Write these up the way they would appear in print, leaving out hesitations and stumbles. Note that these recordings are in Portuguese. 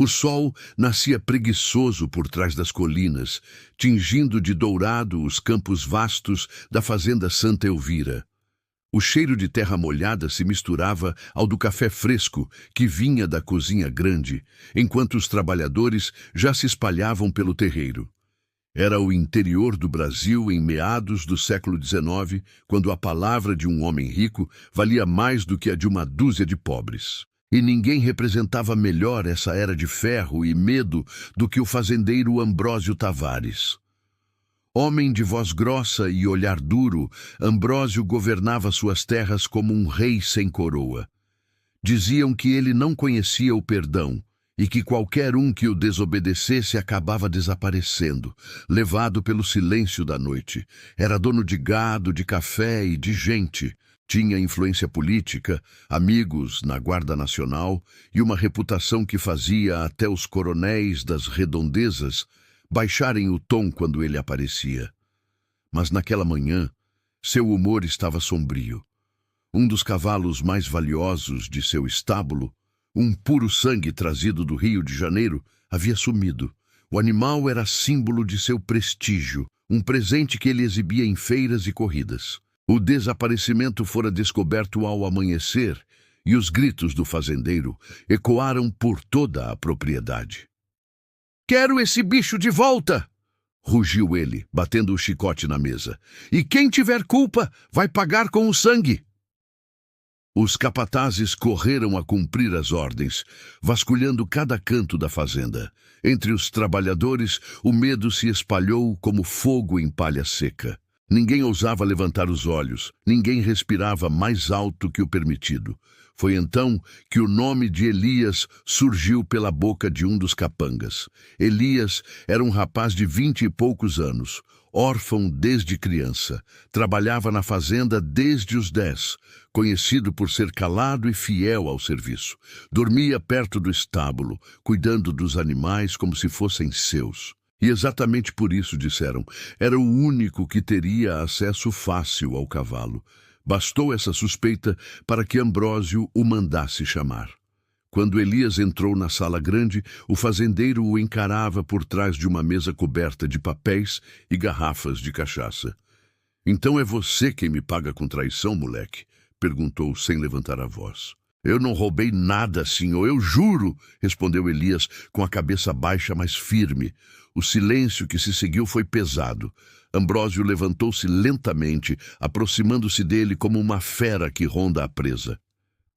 O sol nascia preguiçoso por trás das colinas, tingindo de dourado os campos vastos da fazenda Santa Elvira. O cheiro de terra molhada se misturava ao do café fresco que vinha da cozinha grande, enquanto os trabalhadores já se espalhavam pelo terreiro. Era o interior do Brasil em meados do século XIX, quando a palavra de um homem rico valia mais do que a de uma dúzia de pobres. E ninguém representava melhor essa era de ferro e medo do que o fazendeiro Ambrósio Tavares. Homem de voz grossa e olhar duro, Ambrósio governava suas terras como um rei sem coroa. Diziam que ele não conhecia o perdão e que qualquer um que o desobedecesse acabava desaparecendo, levado pelo silêncio da noite. Era dono de gado, de café e de gente. Tinha influência política, amigos na Guarda Nacional e uma reputação que fazia até os coronéis das redondezas baixarem o tom quando ele aparecia. Mas naquela manhã, seu humor estava sombrio. Um dos cavalos mais valiosos de seu estábulo, um puro sangue trazido do Rio de Janeiro, havia sumido. O animal era símbolo de seu prestígio, um presente que ele exibia em feiras e corridas. O desaparecimento fora descoberto ao amanhecer e os gritos do fazendeiro ecoaram por toda a propriedade. "Quero esse bicho de volta!" rugiu ele, batendo o chicote na mesa. "E quem tiver culpa vai pagar com o sangue!" Os capatazes correram a cumprir as ordens, vasculhando cada canto da fazenda. Entre os trabalhadores, o medo se espalhou como fogo em palha seca. Ninguém ousava levantar os olhos, ninguém respirava mais alto que o permitido. Foi então que o nome de Elias surgiu pela boca de um dos capangas. Elias era um rapaz de 20 e poucos anos, órfão desde criança. Trabalhava na fazenda desde os 10, conhecido por ser calado e fiel ao serviço. Dormia perto do estábulo, cuidando dos animais como se fossem seus. E exatamente por isso, disseram, era o único que teria acesso fácil ao cavalo. Bastou essa suspeita para que Ambrósio o mandasse chamar. Quando Elias entrou na sala grande, o fazendeiro o encarava por trás de uma mesa coberta de papéis e garrafas de cachaça. "Então é você quem me paga com traição, moleque?" perguntou sem levantar a voz. "Eu não roubei nada, senhor, eu juro", respondeu Elias com a cabeça baixa, mas firme. O silêncio que se seguiu foi pesado. Ambrósio levantou-se lentamente, aproximando-se dele como uma fera que ronda a presa.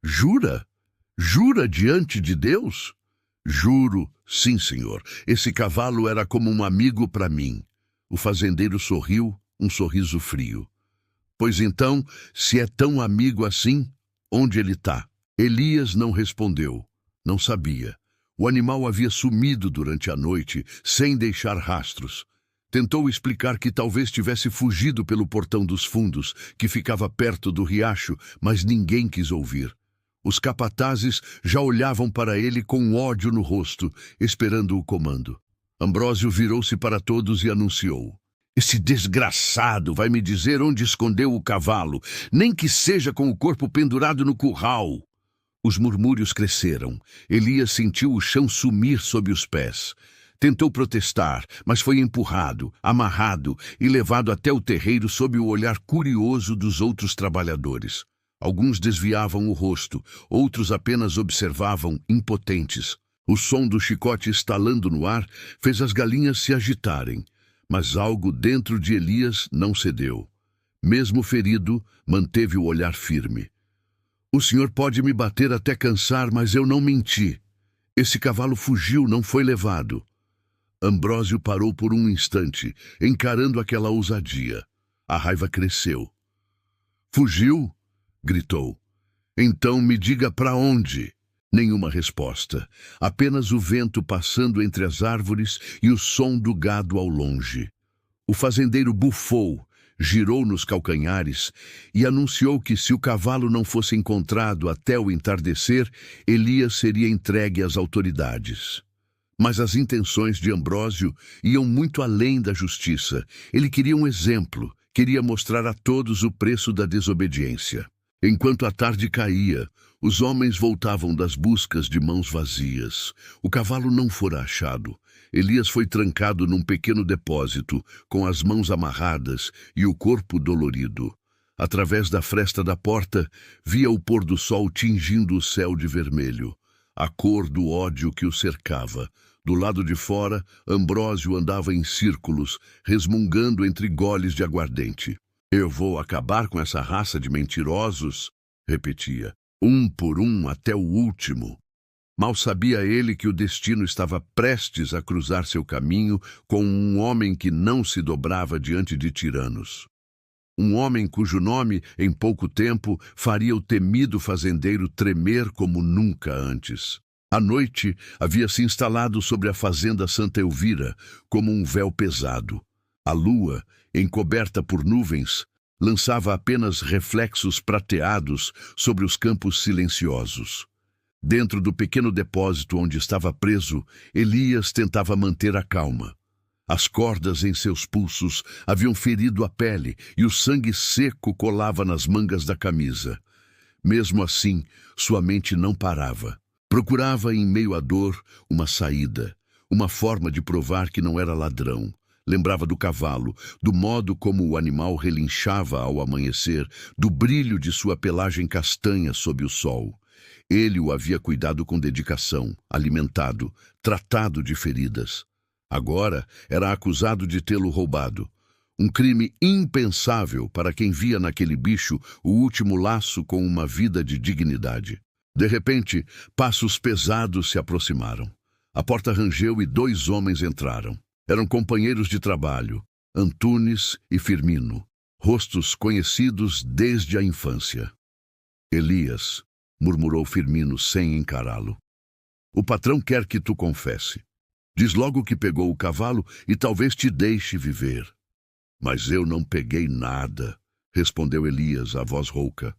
"Jura? Jura diante de Deus?" "Juro, sim, senhor. Esse cavalo era como um amigo para mim." O fazendeiro sorriu, um sorriso frio. "Pois então, se é tão amigo assim, onde ele está?" Elias não respondeu. Não sabia. O animal havia sumido durante a noite, sem deixar rastros. Tentou explicar que talvez tivesse fugido pelo portão dos fundos, que ficava perto do riacho, mas ninguém quis ouvir. Os capatazes já olhavam para ele com ódio no rosto, esperando o comando. Ambrósio virou-se para todos e anunciou: "Esse desgraçado vai me dizer onde escondeu o cavalo, nem que seja com o corpo pendurado no curral." Os murmúrios cresceram. Elias sentiu o chão sumir sob os pés. Tentou protestar, mas foi empurrado, amarrado e levado até o terreiro sob o olhar curioso dos outros trabalhadores. Alguns desviavam o rosto, outros apenas observavam, impotentes. O som do chicote estalando no ar fez as galinhas se agitarem, mas algo dentro de Elias não cedeu. Mesmo ferido, manteve o olhar firme. "O senhor pode me bater até cansar, mas eu não menti. Esse cavalo fugiu, não foi levado." Ambrósio parou por um instante, encarando aquela ousadia. A raiva cresceu. "Fugiu?" gritou. "Então me diga para onde." Nenhuma resposta, apenas o vento passando entre as árvores e o som do gado ao longe. O fazendeiro bufou, girou nos calcanhares e anunciou que se o cavalo não fosse encontrado até o entardecer, Elias seria entregue às autoridades. Mas as intenções de Ambrósio iam muito além da justiça. Ele queria um exemplo, queria mostrar a todos o preço da desobediência. Enquanto a tarde caía, Os homens voltavam das buscas de mãos vazias. O cavalo não fora achado. Elias foi trancado num pequeno depósito, com as mãos amarradas e o corpo dolorido. Através da fresta da porta, via o pôr do sol tingindo o céu de vermelho, a cor do ódio que o cercava. Do lado de fora, Ambrósio andava em círculos, resmungando entre goles de aguardente. "Eu vou acabar com essa raça de mentirosos", repetia, "um por um até o último." Mal sabia ele que o destino estava prestes a cruzar seu caminho com um homem que não se dobrava diante de tiranos. Um homem cujo nome, em pouco tempo, faria o temido fazendeiro tremer como nunca antes. A noite havia se instalado sobre a fazenda Santa Elvira como um véu pesado. A lua, encoberta por nuvens, lançava apenas reflexos prateados sobre os campos silenciosos. Dentro do pequeno depósito onde estava preso, Elias tentava manter a calma. As cordas em seus pulsos haviam ferido a pele e o sangue seco colava nas mangas da camisa. Mesmo assim, sua mente não parava. Procurava, em meio à dor, uma saída, uma forma de provar que não era ladrão. Lembrava do cavalo, do modo como o animal relinchava ao amanhecer, do brilho de sua pelagem castanha sob o sol. Ele o havia cuidado com dedicação, alimentado, tratado de feridas. Agora era acusado de tê-lo roubado. Um crime impensável para quem via naquele bicho o último laço com uma vida de dignidade. De repente, passos pesados se aproximaram. A porta rangeu e 2 homens entraram. Eram companheiros de trabalho, Antunes e Firmino, rostos conhecidos desde a infância. "Elias", murmurou Firmino sem encará-lo. "O patrão quer que tu confesse. Diz logo que pegou o cavalo e talvez te deixe viver." "Mas eu não peguei nada", respondeu Elias, a voz rouca.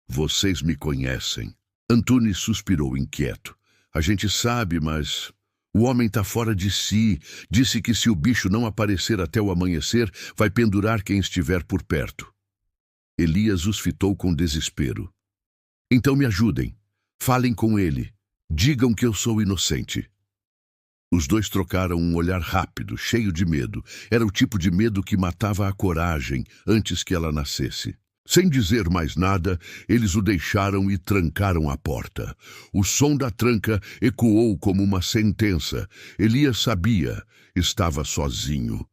"Vocês me conhecem." Antunes suspirou inquieto. "A gente sabe, mas o homem está fora de si. Disse que se o bicho não aparecer até o amanhecer, vai pendurar quem estiver por perto." Elias os fitou com desespero. "Então me ajudem. Falem com ele. Digam que eu sou inocente." Os 2 trocaram um olhar rápido, cheio de medo. Era o tipo de medo que matava a coragem antes que ela nascesse. Sem dizer mais nada, eles o deixaram e trancaram a porta. O som da tranca ecoou como uma sentença. Elias sabia, estava sozinho.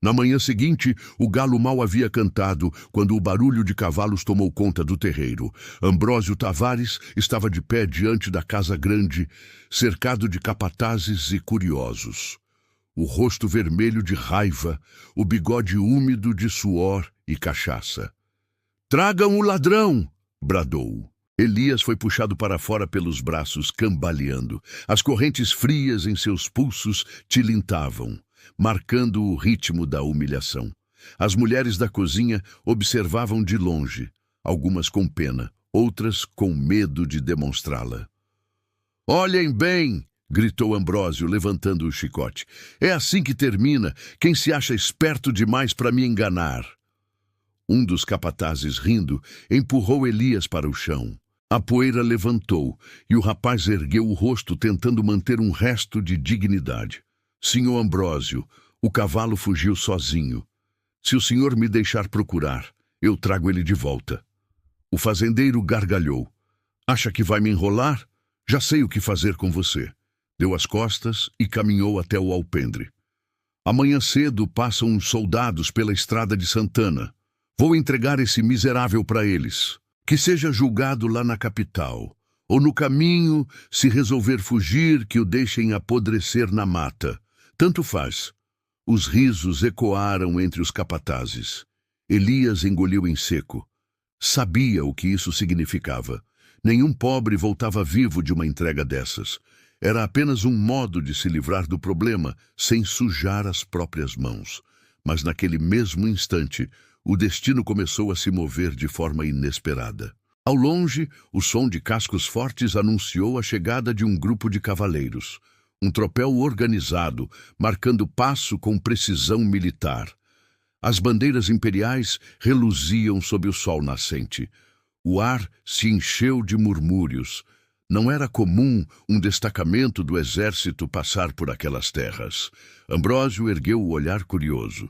Na manhã seguinte, o galo mal havia cantado quando o barulho de cavalos tomou conta do terreiro. Ambrósio Tavares estava de pé diante da casa grande, cercado de capatazes e curiosos. O rosto vermelho de raiva, o bigode úmido de suor e cachaça. "Tragam o ladrão!" bradou. Elias foi puxado para fora pelos braços, cambaleando. As correntes frias em seus pulsos tilintavam, marcando o ritmo da humilhação. As mulheres da cozinha observavam de longe, algumas com pena, outras com medo de demonstrá-la. "Olhem bem!" gritou Ambrósio, levantando o chicote. "É assim que termina quem se acha esperto demais para me enganar." Um dos capatazes, rindo, empurrou Elias para o chão. A poeira levantou e o rapaz ergueu o rosto tentando manter um resto de dignidade. "Senhor Ambrósio, o cavalo fugiu sozinho. Se o senhor me deixar procurar, eu trago ele de volta." O fazendeiro gargalhou. "Acha que vai me enrolar? Já sei o que fazer com você." Deu as costas e caminhou até o alpendre. "Amanhã cedo passam uns soldados pela estrada de Santana. Vou entregar esse miserável para eles. Que seja julgado lá na capital. Ou no caminho, se resolver fugir, que o deixem apodrecer na mata. Tanto faz." Os risos ecoaram entre os capatazes. Elias engoliu em seco. Sabia o que isso significava. Nenhum pobre voltava vivo de uma entrega dessas. Era apenas um modo de se livrar do problema, sem sujar as próprias mãos. Mas naquele mesmo instante, o destino começou a se mover de forma inesperada. Ao longe, o som de cascos fortes anunciou a chegada de um grupo de cavaleiros. Um tropel organizado, marcando passo com precisão militar. As bandeiras imperiais reluziam sob o sol nascente. O ar se encheu de murmúrios. Não era comum um destacamento do exército passar por aquelas terras. Ambrósio ergueu o olhar curioso.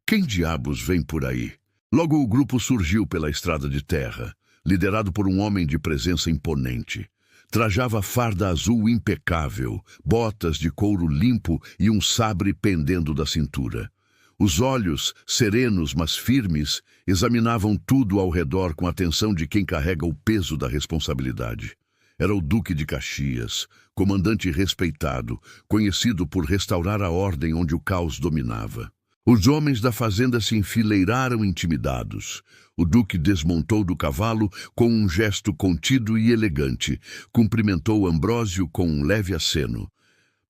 Quem diabos vem por aí? Logo o grupo surgiu pela estrada de terra, liderado por um homem de presença imponente. Trajava farda azul impecável, botas de couro limpo e um sabre pendendo da cintura. Os olhos, serenos mas firmes, examinavam tudo ao redor com a atenção de quem carrega o peso da responsabilidade. Era o Duque de Caxias, comandante respeitado, conhecido por restaurar a ordem onde o caos dominava. Os homens da fazenda se enfileiraram intimidados. O duque desmontou do cavalo com um gesto contido e elegante. Cumprimentou Ambrósio com um leve aceno.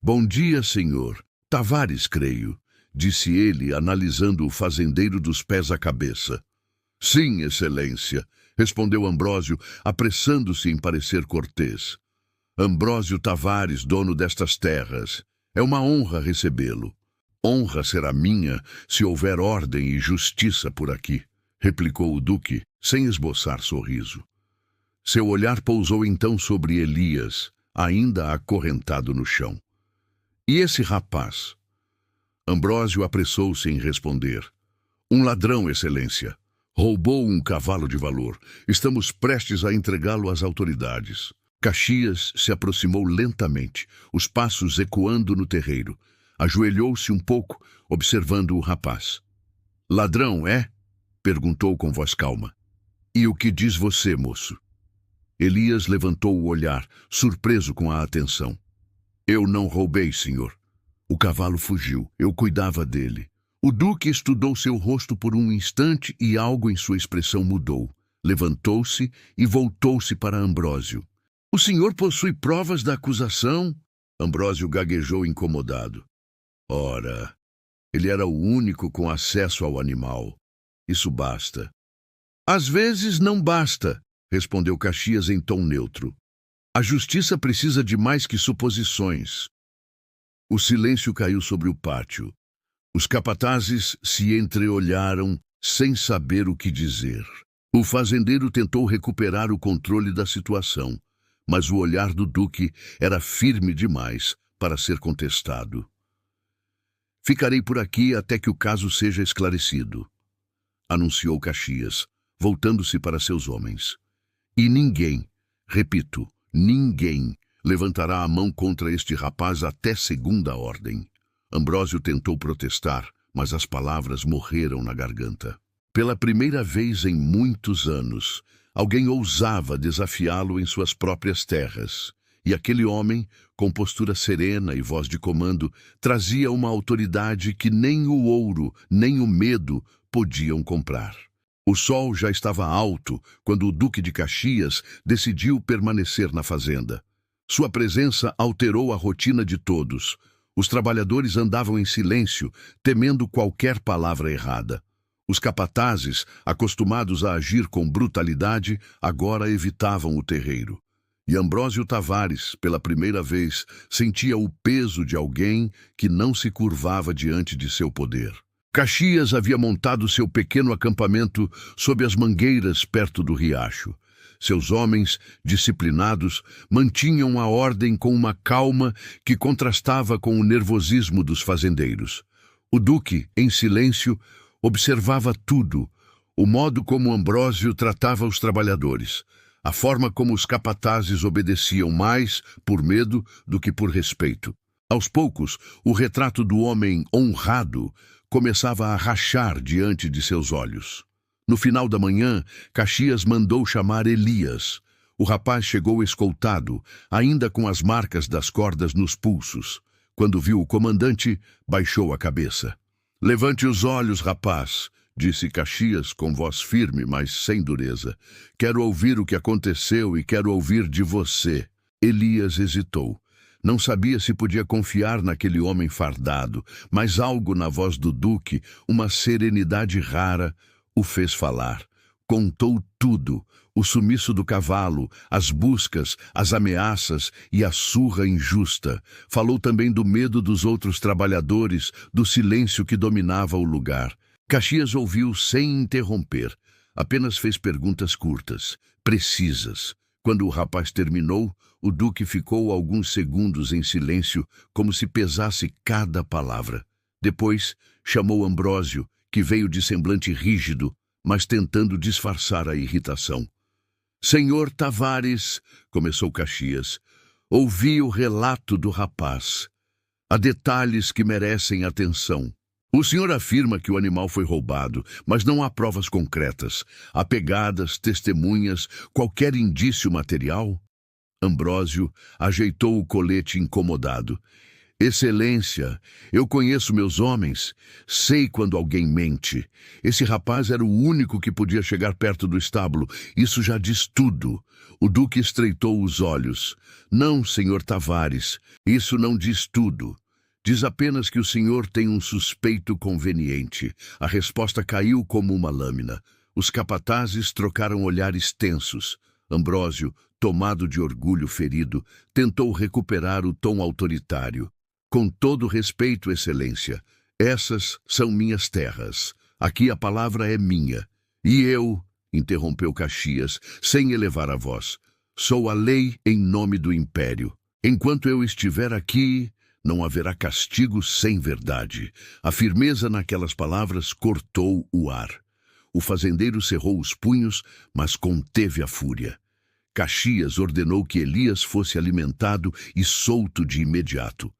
"Bom dia, senhor. Tavares, creio", disse ele, analisando o fazendeiro dos pés à cabeça. "Sim, excelência", respondeu Ambrósio, apressando-se em parecer cortês. "Ambrósio Tavares, dono destas terras. É uma honra recebê-lo." "Honra será minha se houver ordem e justiça por aqui", replicou o duque, sem esboçar sorriso. Seu olhar pousou então sobre Elias, ainda acorrentado no chão. "E esse rapaz?" Ambrósio apressou-se em responder. "Um ladrão, excelência. Roubou um cavalo de valor. Estamos prestes a entregá-lo às autoridades." Caxias se aproximou lentamente, os passos ecoando no terreiro. Ajoelhou-se um pouco, observando o rapaz. "Ladrão, é?" perguntou com voz calma. "E o que diz você, moço?" Elias levantou o olhar, surpreso com a atenção. "Eu não roubei, senhor. O cavalo fugiu. Eu cuidava dele." O duque estudou seu rosto por um instante e algo em sua expressão mudou. Levantou-se e voltou-se para Ambrósio. "O senhor possui provas da acusação?" Ambrósio gaguejou incomodado. Ora, ele era o único com acesso ao animal. Isso basta. "Às vezes não basta", respondeu Caxias em tom neutro. "A justiça precisa de mais que suposições." O silêncio caiu sobre o pátio. Os capatazes se entreolharam sem saber o que dizer. O fazendeiro tentou recuperar o controle da situação, mas o olhar do duque era firme demais para ser contestado. "Ficarei por aqui até que o caso seja esclarecido", anunciou Caxias, voltando-se para seus homens. "E ninguém, repito, ninguém, levantará a mão contra este rapaz até segunda ordem." Ambrósio tentou protestar, mas as palavras morreram na garganta. Pela primeira vez em muitos anos, alguém ousava desafiá-lo em suas próprias terras. E aquele homem, com postura serena e voz de comando, trazia uma autoridade que nem o ouro, nem o medo podiam comprar. O sol já estava alto quando o Duque de Caxias decidiu permanecer na fazenda. Sua presença alterou a rotina de todos. Os trabalhadores andavam em silêncio, temendo qualquer palavra errada. Os capatazes, acostumados a agir com brutalidade, agora evitavam o terreiro. E Ambrósio Tavares, pela primeira vez, sentia o peso de alguém que não se curvava diante de seu poder. Caxias havia montado seu pequeno acampamento sob as mangueiras perto do riacho. Seus homens, disciplinados, mantinham a ordem com uma calma que contrastava com o nervosismo dos fazendeiros. O duque, em silêncio, observava tudo, o modo como Ambrósio tratava os trabalhadores, a forma como os capatazes obedeciam mais por medo do que por respeito. Aos poucos, o retrato do homem honrado começava a rachar diante de seus olhos. No final da manhã, Caxias mandou chamar Elias. O rapaz chegou escoltado, ainda com as marcas das cordas nos pulsos. Quando viu o comandante, baixou a cabeça. "Levante os olhos, rapaz", disse Caxias com voz firme, mas sem dureza. "Quero ouvir o que aconteceu e quero ouvir de você." Elias hesitou. Não sabia se podia confiar naquele homem fardado, mas algo na voz do duque, uma serenidade rara, o fez falar. Contou tudo, o sumiço do cavalo, as buscas, as ameaças e a surra injusta. Falou também do medo dos outros trabalhadores, do silêncio que dominava o lugar. Caxias ouviu sem interromper. Apenas fez perguntas curtas. precisas. Quando o rapaz terminou, o duque ficou alguns segundos em silêncio, como se pesasse cada palavra. Depois, chamou Ambrósio, que veio de semblante rígido, mas tentando disfarçar a irritação. Senhor Tavares, começou Caxias, ouvi o relato do rapaz. Há detalhes que merecem atenção. O senhor afirma que o animal foi roubado, mas não há provas concretas. Há pegadas, testemunhas, qualquer indício material? Ambrósio ajeitou o colete incomodado. Excelência, eu conheço meus homens. Sei quando alguém mente. Esse rapaz era o único que podia chegar perto do estábulo. Isso já diz tudo. O duque estreitou os olhos. Não, senhor Tavares, isso não diz tudo. Diz apenas que o senhor tem um suspeito conveniente. A resposta caiu como uma lâmina. Os capatazes trocaram olhares tensos. Ambrósio, tomado de orgulho ferido, tentou recuperar o tom autoritário. Com todo respeito, excelência, essas são minhas terras. Aqui a palavra é minha. E eu, interrompeu Caxias, sem elevar a voz, sou a lei em nome do império. Enquanto eu estiver aqui, não haverá castigo sem verdade. A firmeza naquelas palavras cortou o ar. O fazendeiro cerrou os punhos, mas conteve a fúria. Caxias ordenou que Elias fosse alimentado e solto de imediato.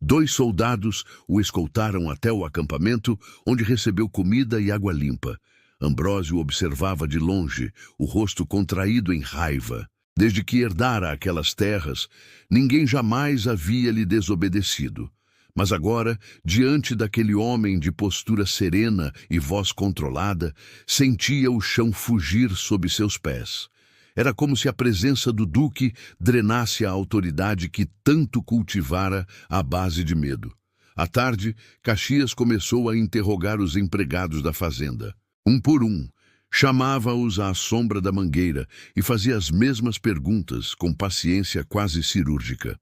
2 soldados o escoltaram até o acampamento, onde recebeu comida e água limpa. Ambrósio observava de longe, o rosto contraído em raiva. Desde que herdara aquelas terras, ninguém jamais havia lhe desobedecido. Mas agora, diante daquele homem de postura serena e voz controlada, sentia o chão fugir sob seus pés. Era como se a presença do duque drenasse a autoridade que tanto cultivara à base de medo. À tarde, Caxias começou a interrogar os empregados da fazenda. Um por um, chamava-os à sombra da mangueira e fazia as mesmas perguntas com paciência quase cirúrgica.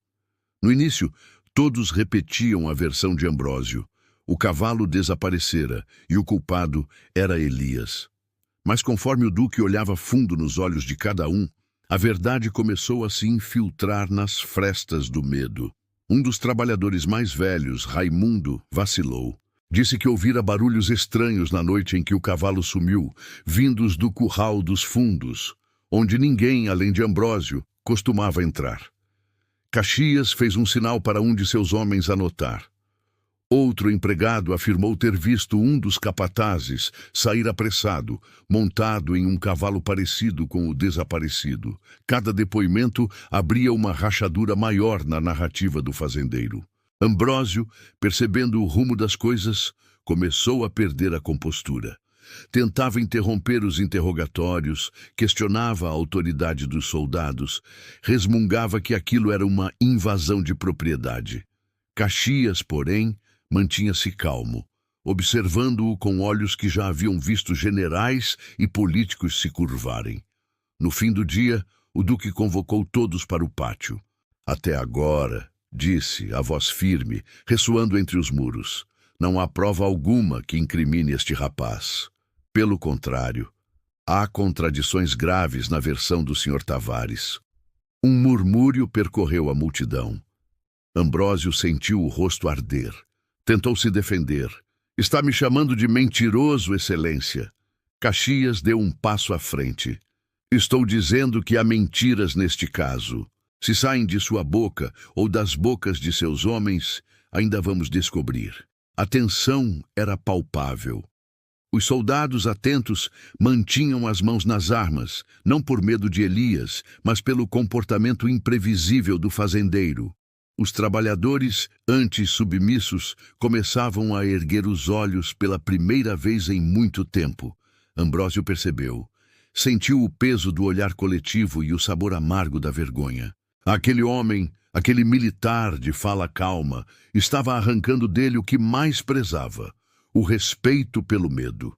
No início, todos repetiam a versão de Ambrósio. O cavalo desaparecera e o culpado era Elias. Mas conforme o duque olhava fundo nos olhos de cada um, a verdade começou a se infiltrar nas frestas do medo. Um dos trabalhadores mais velhos, Raimundo, vacilou. Disse que ouvira barulhos estranhos na noite em que o cavalo sumiu, vindos do curral dos fundos, onde ninguém, além de Ambrósio, costumava entrar. Caxias fez um sinal para um de seus homens anotar. Outro empregado afirmou ter visto um dos capatazes sair apressado, montado em um cavalo parecido com o desaparecido. Cada depoimento abria uma rachadura maior na narrativa do fazendeiro. Ambrósio, percebendo o rumo das coisas, começou a perder a compostura. Tentava interromper os interrogatórios, questionava a autoridade dos soldados, resmungava que aquilo era uma invasão de propriedade. Caxias, porém, mantinha-se calmo, observando-o com olhos que já haviam visto generais e políticos se curvarem. No fim do dia, o duque convocou todos para o pátio. Até agora, disse, a voz firme, ressoando entre os muros, não há prova alguma que incrimine este rapaz. Pelo contrário, há contradições graves na versão do Sr. Tavares. Um murmúrio percorreu a multidão. Ambrósio sentiu o rosto arder. Tentou se defender. Está me chamando de mentiroso, excelência. Caxias deu um passo à frente. Estou dizendo que há mentiras neste caso. Se saem de sua boca ou das bocas de seus homens, ainda vamos descobrir. A tensão era palpável. Os soldados atentos mantinham as mãos nas armas, não por medo de Elias, mas pelo comportamento imprevisível do fazendeiro. Os trabalhadores, antes submissos, começavam a erguer os olhos pela primeira vez em muito tempo. Ambrósio percebeu. Sentiu o peso do olhar coletivo e o sabor amargo da vergonha. Aquele homem, aquele militar de fala calma, estava arrancando dele o que mais prezava, o respeito pelo medo.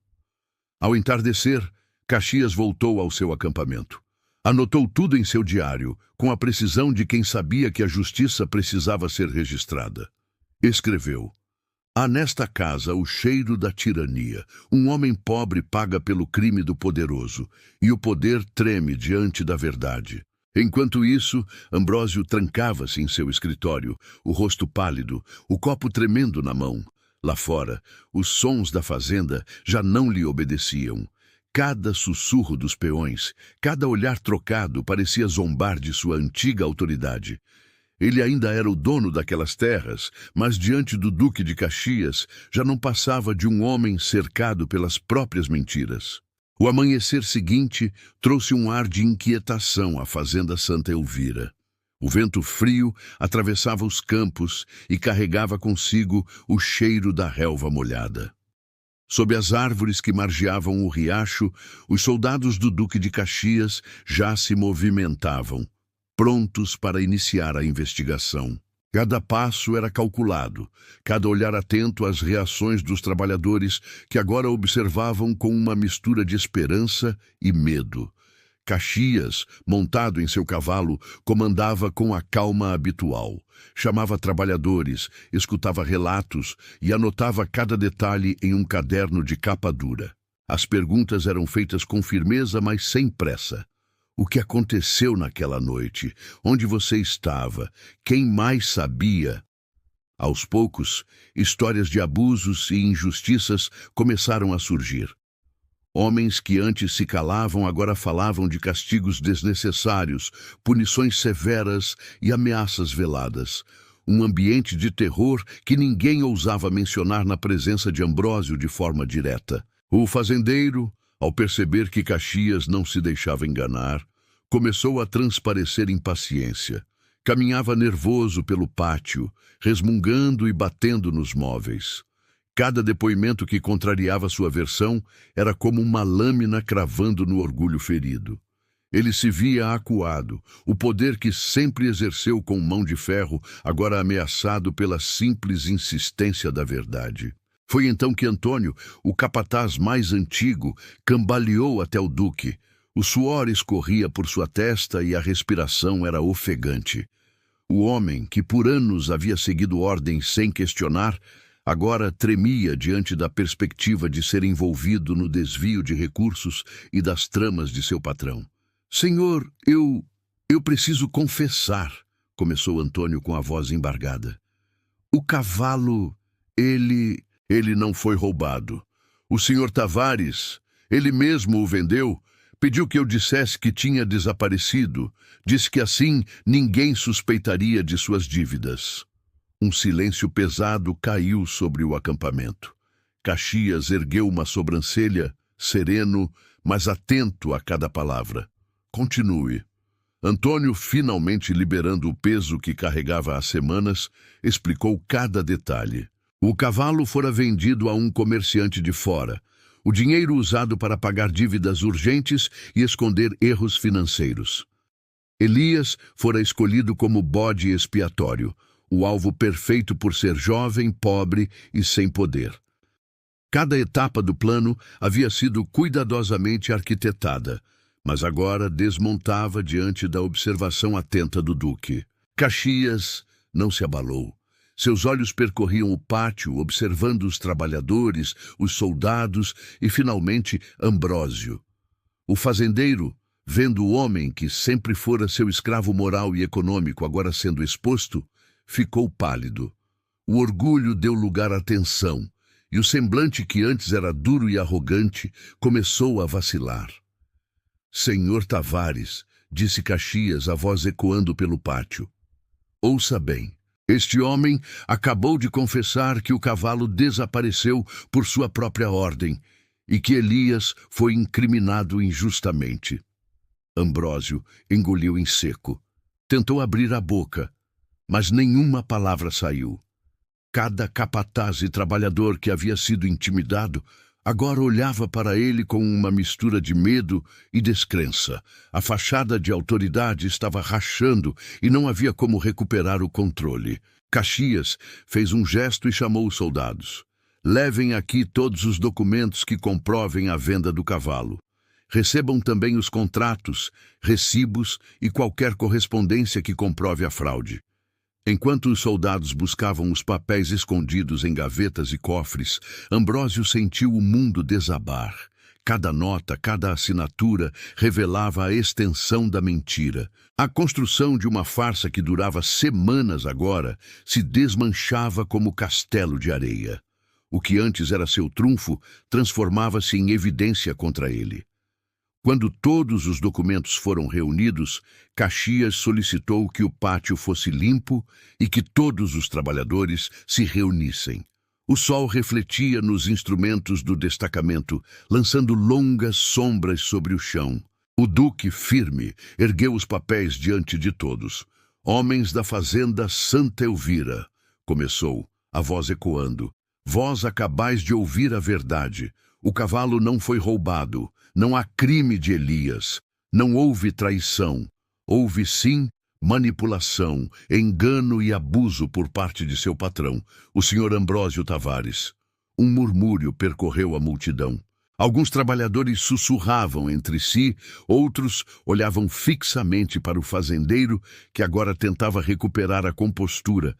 Ao entardecer, Caxias voltou ao seu acampamento. Anotou tudo em seu diário, com a precisão de quem sabia que a justiça precisava ser registrada. Escreveu: Há nesta casa o cheiro da tirania. Um homem pobre paga pelo crime do poderoso, e o poder treme diante da verdade. Enquanto isso, Ambrósio trancava-se em seu escritório, o rosto pálido, o copo tremendo na mão. Lá fora, os sons da fazenda já não lhe obedeciam. Cada sussurro dos peões, cada olhar trocado parecia zombar de sua antiga autoridade. Ele ainda era o dono daquelas terras, mas diante do Duque de Caxias já não passava de um homem cercado pelas próprias mentiras. O amanhecer seguinte trouxe um ar de inquietação à fazenda Santa Elvira. O vento frio atravessava os campos e carregava consigo o cheiro da relva molhada. Sob as árvores que margeavam o riacho, os soldados do Duque de Caxias já se movimentavam, prontos para iniciar a investigação. Cada passo era calculado, cada olhar atento às reações dos trabalhadores que agora observavam com uma mistura de esperança e medo. Caxias, montado em seu cavalo, comandava com a calma habitual. Chamava trabalhadores, escutava relatos e anotava cada detalhe em um caderno de capa dura. As perguntas eram feitas com firmeza, mas sem pressa. O que aconteceu naquela noite? Onde você estava? Quem mais sabia? Aos poucos, histórias de abusos e injustiças começaram a surgir. Homens que antes se calavam agora falavam de castigos desnecessários, punições severas e ameaças veladas. Um ambiente de terror que ninguém ousava mencionar na presença de Ambrósio de forma direta. O fazendeiro, ao perceber que Caxias não se deixava enganar, começou a transparecer impaciência. Caminhava nervoso pelo pátio, resmungando e batendo nos móveis. Cada depoimento que contrariava sua versão era como uma lâmina cravando no orgulho ferido. Ele se via acuado, o poder que sempre exerceu com mão de ferro, agora ameaçado pela simples insistência da verdade. Foi então que Antônio, o capataz mais antigo, cambaleou até o duque. O suor escorria por sua testa e a respiração era ofegante. O homem, que por anos havia seguido ordens sem questionar, agora tremia diante da perspectiva de ser envolvido no desvio de recursos e das tramas de seu patrão. «Senhor, eu preciso confessar», começou Antônio com a voz embargada. «O cavalo, ele não foi roubado. O senhor Tavares, ele mesmo o vendeu, pediu que eu dissesse que tinha desaparecido, disse que assim ninguém suspeitaria de suas dívidas». Um silêncio pesado caiu sobre o acampamento. Caxias ergueu uma sobrancelha, sereno, mas atento a cada palavra. «Continue». Antônio, finalmente liberando o peso que carregava há semanas, explicou cada detalhe. O cavalo fora vendido a um comerciante de fora. O dinheiro usado para pagar dívidas urgentes e esconder erros financeiros. Elias fora escolhido como bode expiatório, o alvo perfeito por ser jovem, pobre e sem poder. Cada etapa do plano havia sido cuidadosamente arquitetada, mas agora desmontava diante da observação atenta do duque. Caxias não se abalou. Seus olhos percorriam o pátio, observando os trabalhadores, os soldados e, finalmente, Ambrósio. O fazendeiro, vendo o homem que sempre fora seu escravo moral e econômico agora sendo exposto, ficou pálido. O orgulho deu lugar à tensão, e o semblante que antes era duro e arrogante começou a vacilar. «Senhor Tavares», disse Caxias, a voz ecoando pelo pátio, «ouça bem. Este homem acabou de confessar que o cavalo desapareceu por sua própria ordem e que Elias foi incriminado injustamente». Ambrósio engoliu em seco. Tentou abrir a boca, mas nenhuma palavra saiu. Cada capataz e trabalhador que havia sido intimidado agora olhava para ele com uma mistura de medo e descrença. A fachada de autoridade estava rachando e não havia como recuperar o controle. Caxias fez um gesto e chamou os soldados. «Levem aqui todos os documentos que comprovem a venda do cavalo. Recebam também os contratos, recibos e qualquer correspondência que comprove a fraude. Enquanto os soldados buscavam os papéis escondidos em gavetas e cofres, Ambrósio sentiu o mundo desabar. Cada nota, cada assinatura revelava a extensão da mentira. A construção de uma farsa que durava semanas agora se desmanchava como castelo de areia. O que antes era seu trunfo transformava-se em evidência contra ele. Quando todos os documentos foram reunidos, Caxias solicitou que o pátio fosse limpo e que todos os trabalhadores se reunissem. O sol refletia nos instrumentos do destacamento, lançando longas sombras sobre o chão. O duque, firme, ergueu os papéis diante de todos. Homens da fazenda Santa Elvira, começou, a voz ecoando. Vós acabais de ouvir a verdade. O cavalo não foi roubado. Não há crime de Elias. Não houve traição. Houve, sim, manipulação, engano e abuso por parte de seu patrão, o senhor Ambrósio Tavares. Um murmúrio percorreu a multidão. Alguns trabalhadores sussurravam entre si, outros olhavam fixamente para o fazendeiro, que agora tentava recuperar a compostura,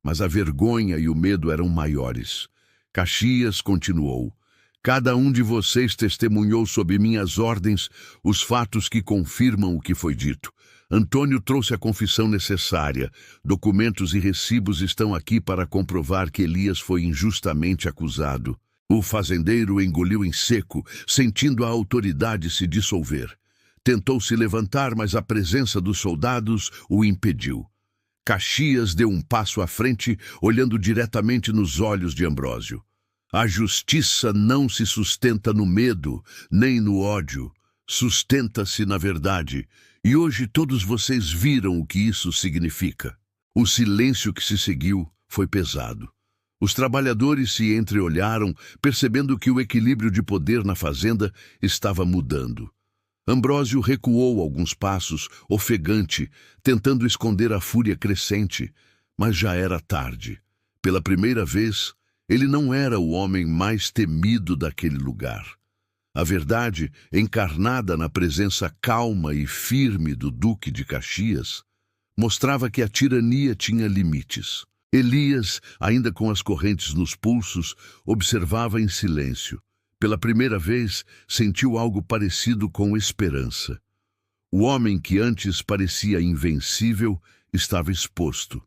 mas a vergonha e o medo eram maiores. Caxias continuou. Cada um de vocês testemunhou sob minhas ordens os fatos que confirmam o que foi dito. Antônio trouxe a confissão necessária. Documentos e recibos estão aqui para comprovar que Elias foi injustamente acusado. O fazendeiro engoliu em seco, sentindo a autoridade se dissolver. Tentou se levantar, mas a presença dos soldados o impediu. Caxias deu um passo à frente, olhando diretamente nos olhos de Ambrósio. A justiça não se sustenta no medo, nem no ódio. Sustenta-se na verdade. E hoje todos vocês viram o que isso significa. O silêncio que se seguiu foi pesado. Os trabalhadores se entreolharam, percebendo que o equilíbrio de poder na fazenda estava mudando. Ambrósio recuou alguns passos, ofegante, tentando esconder a fúria crescente, mas já era tarde. Pela primeira vez, ele não era o homem mais temido daquele lugar. A verdade, encarnada na presença calma e firme do Duque de Caxias, mostrava que a tirania tinha limites. Elias, ainda com as correntes nos pulsos, observava em silêncio. Pela primeira vez, sentiu algo parecido com esperança. O homem que antes parecia invencível estava exposto.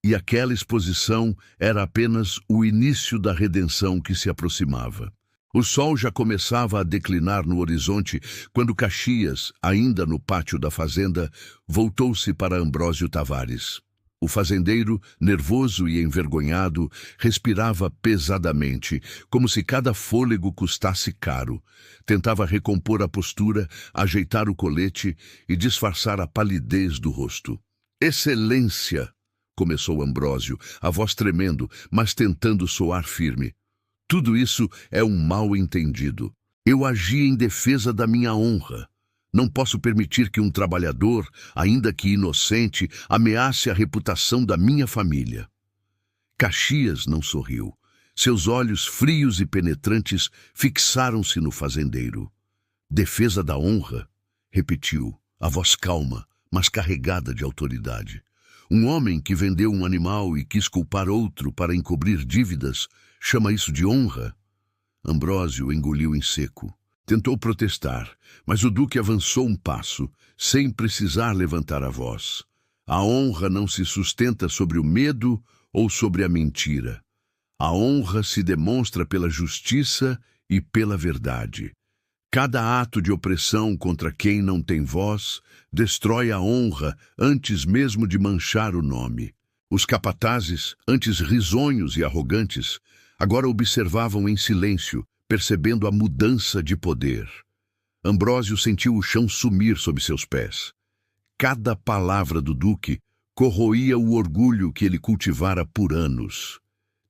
E aquela exposição era apenas o início da redenção que se aproximava. O sol já começava a declinar no horizonte quando Caxias, ainda no pátio da fazenda, voltou-se para Ambrósio Tavares. O fazendeiro, nervoso e envergonhado, respirava pesadamente, como se cada fôlego custasse caro. Tentava recompor a postura, ajeitar o colete e disfarçar a palidez do rosto. "Excelência!" começou Ambrósio, a voz tremendo, mas tentando soar firme. "Tudo isso é um mal-entendido. Eu agi em defesa da minha honra. Não posso permitir que um trabalhador, ainda que inocente, ameace a reputação da minha família." Caxias não sorriu. Seus olhos frios e penetrantes fixaram-se no fazendeiro. "Defesa da honra?" repetiu, a voz calma, mas carregada de autoridade. "Um homem que vendeu um animal e quis culpar outro para encobrir dívidas, chama isso de honra?" Ambrósio engoliu em seco. Tentou protestar, mas o duque avançou um passo, sem precisar levantar a voz. A honra não se sustenta sobre o medo ou sobre a mentira. A honra se demonstra pela justiça e pela verdade. Cada ato de opressão contra quem não tem voz destrói a honra antes mesmo de manchar o nome. Os capatazes, antes risonhos e arrogantes, agora observavam em silêncio, percebendo a mudança de poder. Ambrósio sentiu o chão sumir sob seus pés. Cada palavra do duque corroía o orgulho que ele cultivara por anos.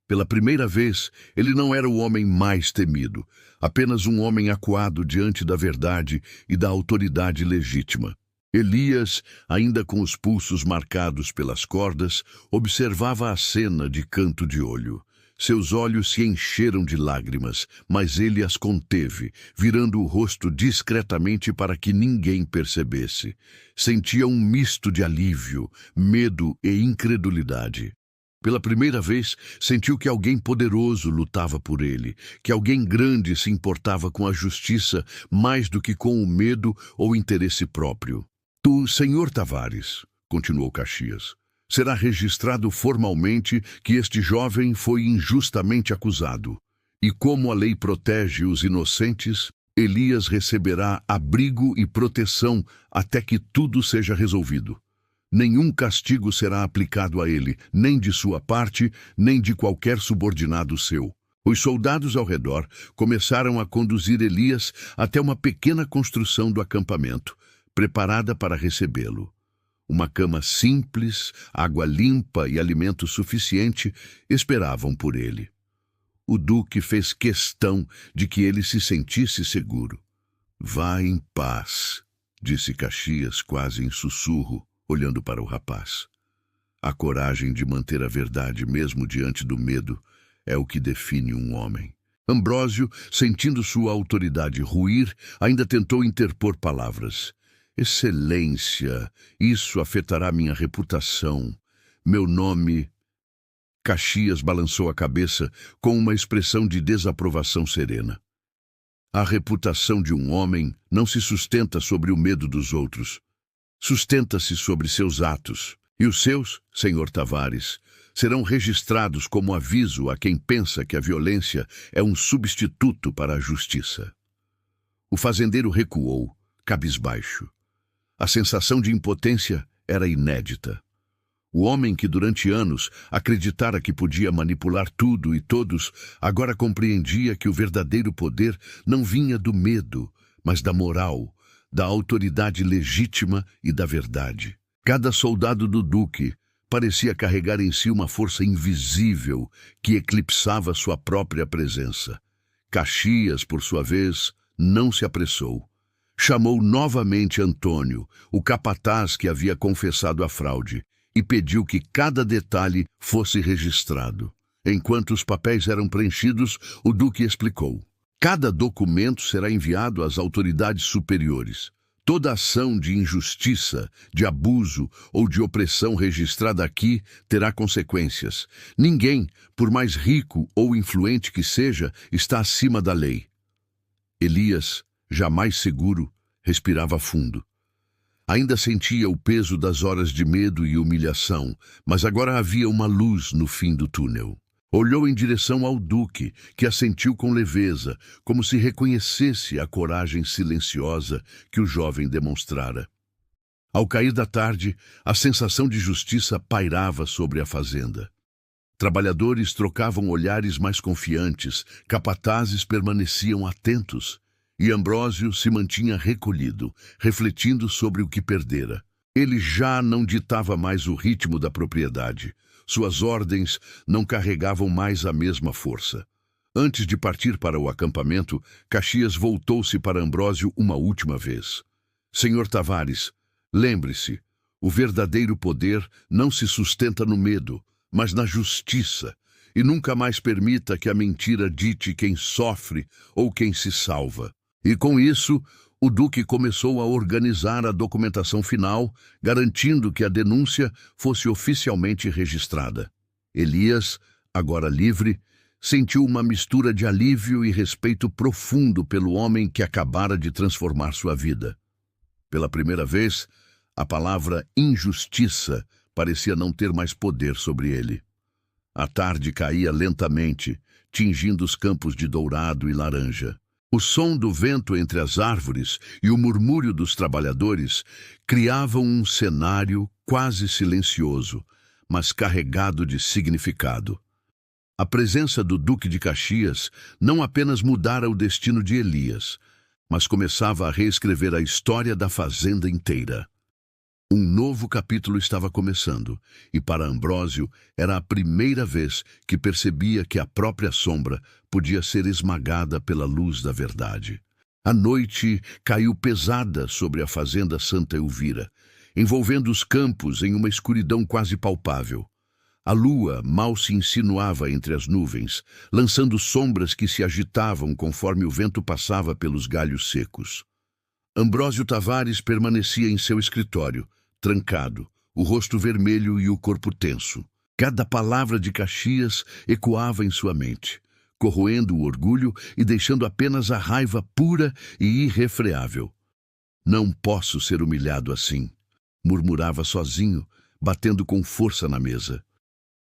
Pela primeira vez, ele não era o homem mais temido, apenas um homem acuado diante da verdade e da autoridade legítima. Elias, ainda com os pulsos marcados pelas cordas, observava a cena de canto de olho. Seus olhos se encheram de lágrimas, mas ele as conteve, virando o rosto discretamente para que ninguém percebesse. Sentia um misto de alívio, medo e incredulidade. Pela primeira vez, sentiu que alguém poderoso lutava por ele, que alguém grande se importava com a justiça mais do que com o medo ou interesse próprio. "Tu, Senhor Tavares", continuou Caxias, "será registrado formalmente que este jovem foi injustamente acusado. E como a lei protege os inocentes, Elias receberá abrigo e proteção até que tudo seja resolvido. Nenhum castigo será aplicado a ele, nem de sua parte, nem de qualquer subordinado seu." Os soldados ao redor começaram a conduzir Elias até uma pequena construção do acampamento, preparada para recebê-lo. Uma cama simples, água limpa e alimento suficiente esperavam por ele. O duque fez questão de que ele se sentisse seguro. "Vá em paz", disse Caxias quase em sussurro, olhando para o rapaz. A coragem de manter a verdade mesmo diante do medo é o que define um homem. Ambrósio, sentindo sua autoridade ruir, ainda tentou interpor palavras. "Excelência, isso afetará minha reputação. Meu nome..." Caxias balançou a cabeça com uma expressão de desaprovação serena. "A reputação de um homem não se sustenta sobre o medo dos outros. Sustenta-se sobre seus atos, e os seus, senhor Tavares, serão registrados como aviso a quem pensa que a violência é um substituto para a justiça." O fazendeiro recuou, cabisbaixo. A sensação de impotência era inédita. O homem que durante anos acreditara que podia manipular tudo e todos, agora compreendia que o verdadeiro poder não vinha do medo, mas da moral, da autoridade legítima e da verdade. Cada soldado do duque parecia carregar em si uma força invisível que eclipsava sua própria presença. Caxias, por sua vez, não se apressou. Chamou novamente Antônio, o capataz que havia confessado a fraude, e pediu que cada detalhe fosse registrado. Enquanto os papéis eram preenchidos, o duque explicou: "Cada documento será enviado às autoridades superiores. Toda ação de injustiça, de abuso ou de opressão registrada aqui terá consequências. Ninguém, por mais rico ou influente que seja, está acima da lei." Elias, já mais seguro, respirava fundo. Ainda sentia o peso das horas de medo e humilhação, mas agora havia uma luz no fim do túnel. Olhou em direção ao duque, que assentiu com leveza, como se reconhecesse a coragem silenciosa que o jovem demonstrara. Ao cair da tarde, a sensação de justiça pairava sobre a fazenda. Trabalhadores trocavam olhares mais confiantes, capatazes permaneciam atentos, e Ambrósio se mantinha recolhido, refletindo sobre o que perdera. Ele já não ditava mais o ritmo da propriedade. Suas ordens não carregavam mais a mesma força. Antes de partir para o acampamento, Caxias voltou-se para Ambrósio uma última vez. "Senhor Tavares, lembre-se, o verdadeiro poder não se sustenta no medo, mas na justiça, e nunca mais permita que a mentira dite quem sofre ou quem se salva." E com isso, o duque começou a organizar a documentação final, garantindo que a denúncia fosse oficialmente registrada. Elias, agora livre, sentiu uma mistura de alívio e respeito profundo pelo homem que acabara de transformar sua vida. Pela primeira vez, a palavra injustiça parecia não ter mais poder sobre ele. A tarde caía lentamente, tingindo os campos de dourado e laranja. O som do vento entre as árvores e o murmúrio dos trabalhadores criavam um cenário quase silencioso, mas carregado de significado. A presença do Duque de Caxias não apenas mudara o destino de Elias, mas começava a reescrever a história da fazenda inteira. Um novo capítulo estava começando, e para Ambrósio era a primeira vez que percebia que a própria sombra podia ser esmagada pela luz da verdade. A noite caiu pesada sobre a fazenda Santa Elvira, envolvendo os campos em uma escuridão quase palpável. A lua mal se insinuava entre as nuvens, lançando sombras que se agitavam conforme o vento passava pelos galhos secos. Ambrósio Tavares permanecia em seu escritório, trancado, o rosto vermelho e o corpo tenso. Cada palavra de Caxias ecoava em sua mente, corroendo o orgulho e deixando apenas a raiva pura e irrefreável. Não posso ser humilhado assim, murmurava sozinho, batendo com força na mesa.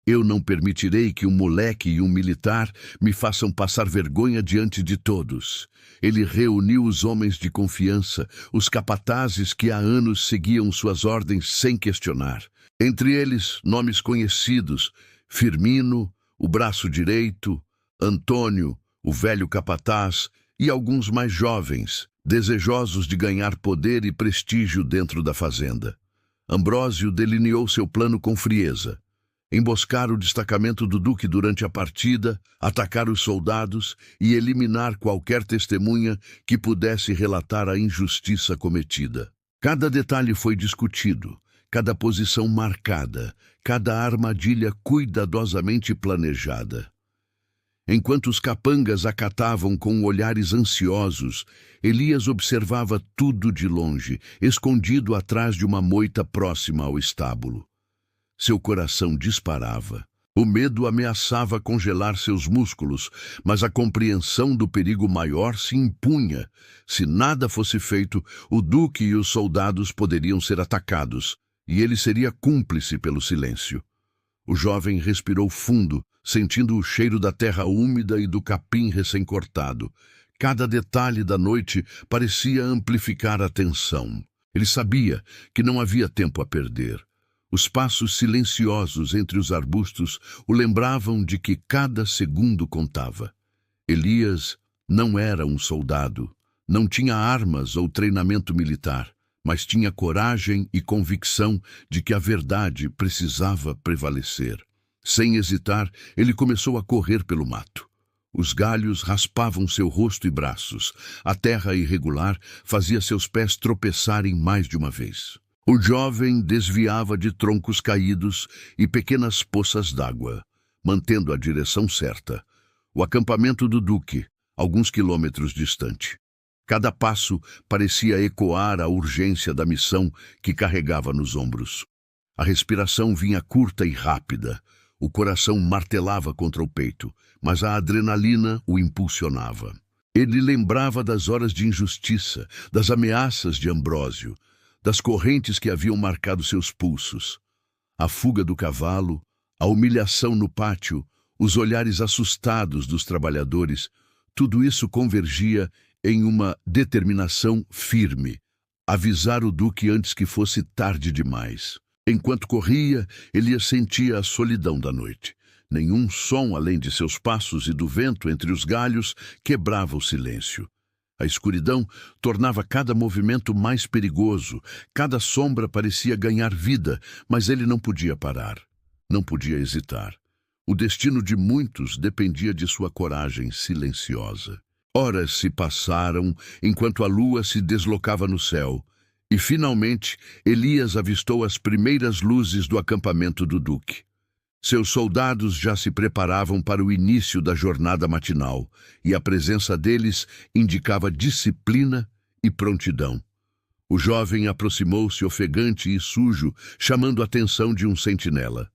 Eu não permitirei que um moleque e um militar me façam passar vergonha diante de todos. Ele reuniu os homens de confiança, os capatazes que há anos seguiam suas ordens sem questionar. Entre eles, nomes conhecidos: Firmino, o braço direito, Antônio, o velho capataz, e alguns mais jovens, desejosos de ganhar poder e prestígio dentro da fazenda. Ambrósio delineou seu plano com frieza. Emboscar o destacamento do Duque durante a partida, atacar os soldados e eliminar qualquer testemunha que pudesse relatar a injustiça cometida. Cada detalhe foi discutido, cada posição marcada, cada armadilha cuidadosamente planejada. Enquanto os capangas acatavam com olhares ansiosos, Elias observava tudo de longe, escondido atrás de uma moita próxima ao estábulo. Seu coração disparava. O medo ameaçava congelar seus músculos, mas a compreensão do perigo maior se impunha. Se nada fosse feito, o Duque e os soldados poderiam ser atacados, e ele seria cúmplice pelo silêncio. O jovem respirou fundo, sentindo o cheiro da terra úmida e do capim recém-cortado. Cada detalhe da noite parecia amplificar a tensão. Ele sabia que não havia tempo a perder. Os passos silenciosos entre os arbustos o lembravam de que cada segundo contava. Elias não era um soldado, não tinha armas ou treinamento militar, mas tinha coragem e convicção de que a verdade precisava prevalecer. Sem hesitar, ele começou a correr pelo mato. Os galhos raspavam seu rosto e braços. A terra irregular fazia seus pés tropeçarem mais de uma vez. O jovem desviava de troncos caídos e pequenas poças d'água, mantendo a direção certa. O acampamento do Duque, alguns quilômetros distante. Cada passo parecia ecoar a urgência da missão que carregava nos ombros. A respiração vinha curta e rápida. O coração martelava contra o peito, mas a adrenalina o impulsionava. Ele lembrava das horas de injustiça, das ameaças de Ambrósio, das correntes que haviam marcado seus pulsos. A fuga do cavalo, a humilhação no pátio, os olhares assustados dos trabalhadores, tudo isso convergia em uma determinação firme: avisar o Duque antes que fosse tarde demais. Enquanto corria, Elias sentia a solidão da noite. Nenhum som além de seus passos e do vento entre os galhos quebrava o silêncio. A escuridão tornava cada movimento mais perigoso, cada sombra parecia ganhar vida, mas ele não podia parar, não podia hesitar. O destino de muitos dependia de sua coragem silenciosa. Horas se passaram enquanto a lua se deslocava no céu, e finalmente Elias avistou as primeiras luzes do acampamento do Duque. Seus soldados já se preparavam para o início da jornada matinal, e a presença deles indicava disciplina e prontidão. O jovem aproximou-se ofegante e sujo, chamando a atenção de um sentinela.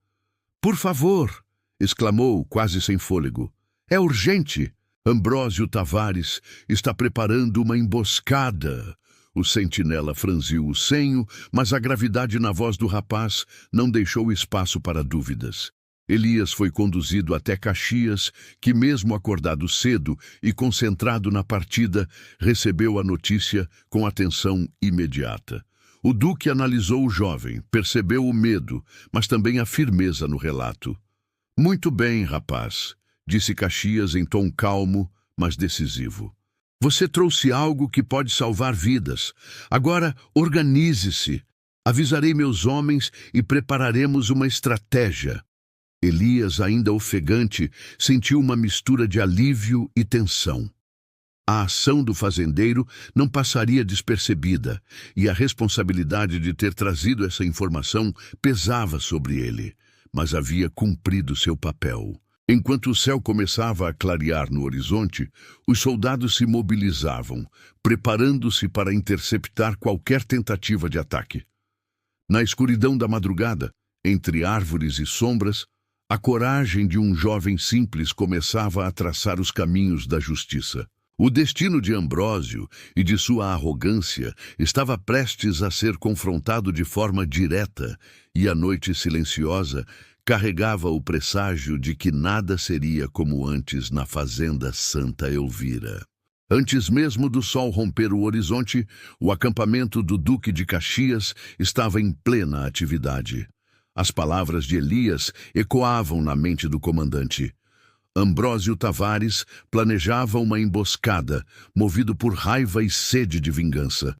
"Por favor!" exclamou, quase sem fôlego. "É urgente! Ambrósio Tavares está preparando uma emboscada." O sentinela franziu o senho, mas a gravidade na voz do rapaz não deixou espaço para dúvidas. Elias foi conduzido até Caxias, que mesmo acordado cedo e concentrado na partida, recebeu a notícia com atenção imediata. O Duque analisou o jovem, percebeu o medo, mas também a firmeza no relato. "Muito bem, rapaz", disse Caxias em tom calmo, mas decisivo. "Você trouxe algo que pode salvar vidas. Agora, organize-se. Avisarei meus homens e prepararemos uma estratégia." Elias, ainda ofegante, sentiu uma mistura de alívio e tensão. A ação do fazendeiro não passaria despercebida, e a responsabilidade de ter trazido essa informação pesava sobre ele. mas havia cumprido seu papel. Enquanto o céu começava a clarear no horizonte, os soldados se mobilizavam, preparando-se para interceptar qualquer tentativa de ataque. Na escuridão da madrugada, entre árvores e sombras, a coragem de um jovem simples começava a traçar os caminhos da justiça. O destino de Ambrósio e de sua arrogância estava prestes a ser confrontado de forma direta, e a noite silenciosa carregava o presságio de que nada seria como antes na fazenda Santa Elvira. Antes mesmo do sol romper o horizonte, o acampamento do Duque de Caxias estava em plena atividade. As palavras de Elias ecoavam na mente do comandante. Ambrósio Tavares planejava uma emboscada, movido por raiva e sede de vingança.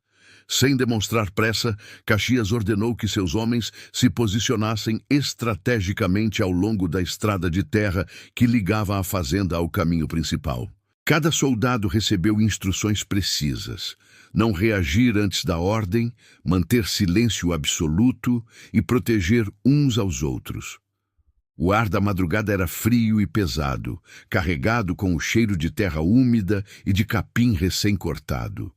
Sem demonstrar pressa, Caxias ordenou que seus homens se posicionassem estrategicamente ao longo da estrada de terra que ligava a fazenda ao caminho principal. Cada soldado recebeu instruções precisas: não reagir antes da ordem, manter silêncio absoluto e proteger uns aos outros. O ar da madrugada era frio e pesado, carregado com o cheiro de terra úmida e de capim recém-cortado.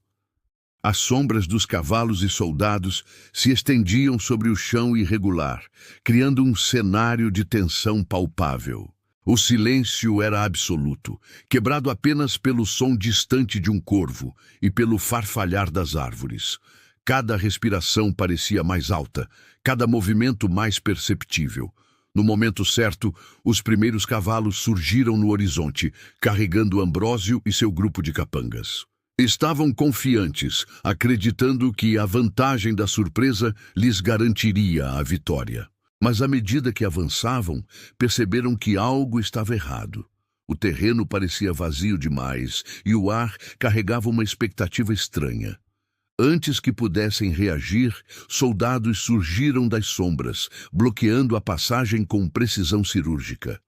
As sombras dos cavalos e soldados se estendiam sobre o chão irregular, criando um cenário de tensão palpável. O silêncio era absoluto, quebrado apenas pelo som distante de um corvo e pelo farfalhar das árvores. Cada respiração parecia mais alta, cada movimento mais perceptível. No momento certo, os primeiros cavalos surgiram no horizonte, carregando Ambrósio e seu grupo de capangas. Estavam confiantes, acreditando que a vantagem da surpresa lhes garantiria a vitória. Mas à medida que avançavam, perceberam que algo estava errado. O terreno parecia vazio demais e o ar carregava uma expectativa estranha. Antes que pudessem reagir, soldados surgiram das sombras, bloqueando a passagem com precisão cirúrgica.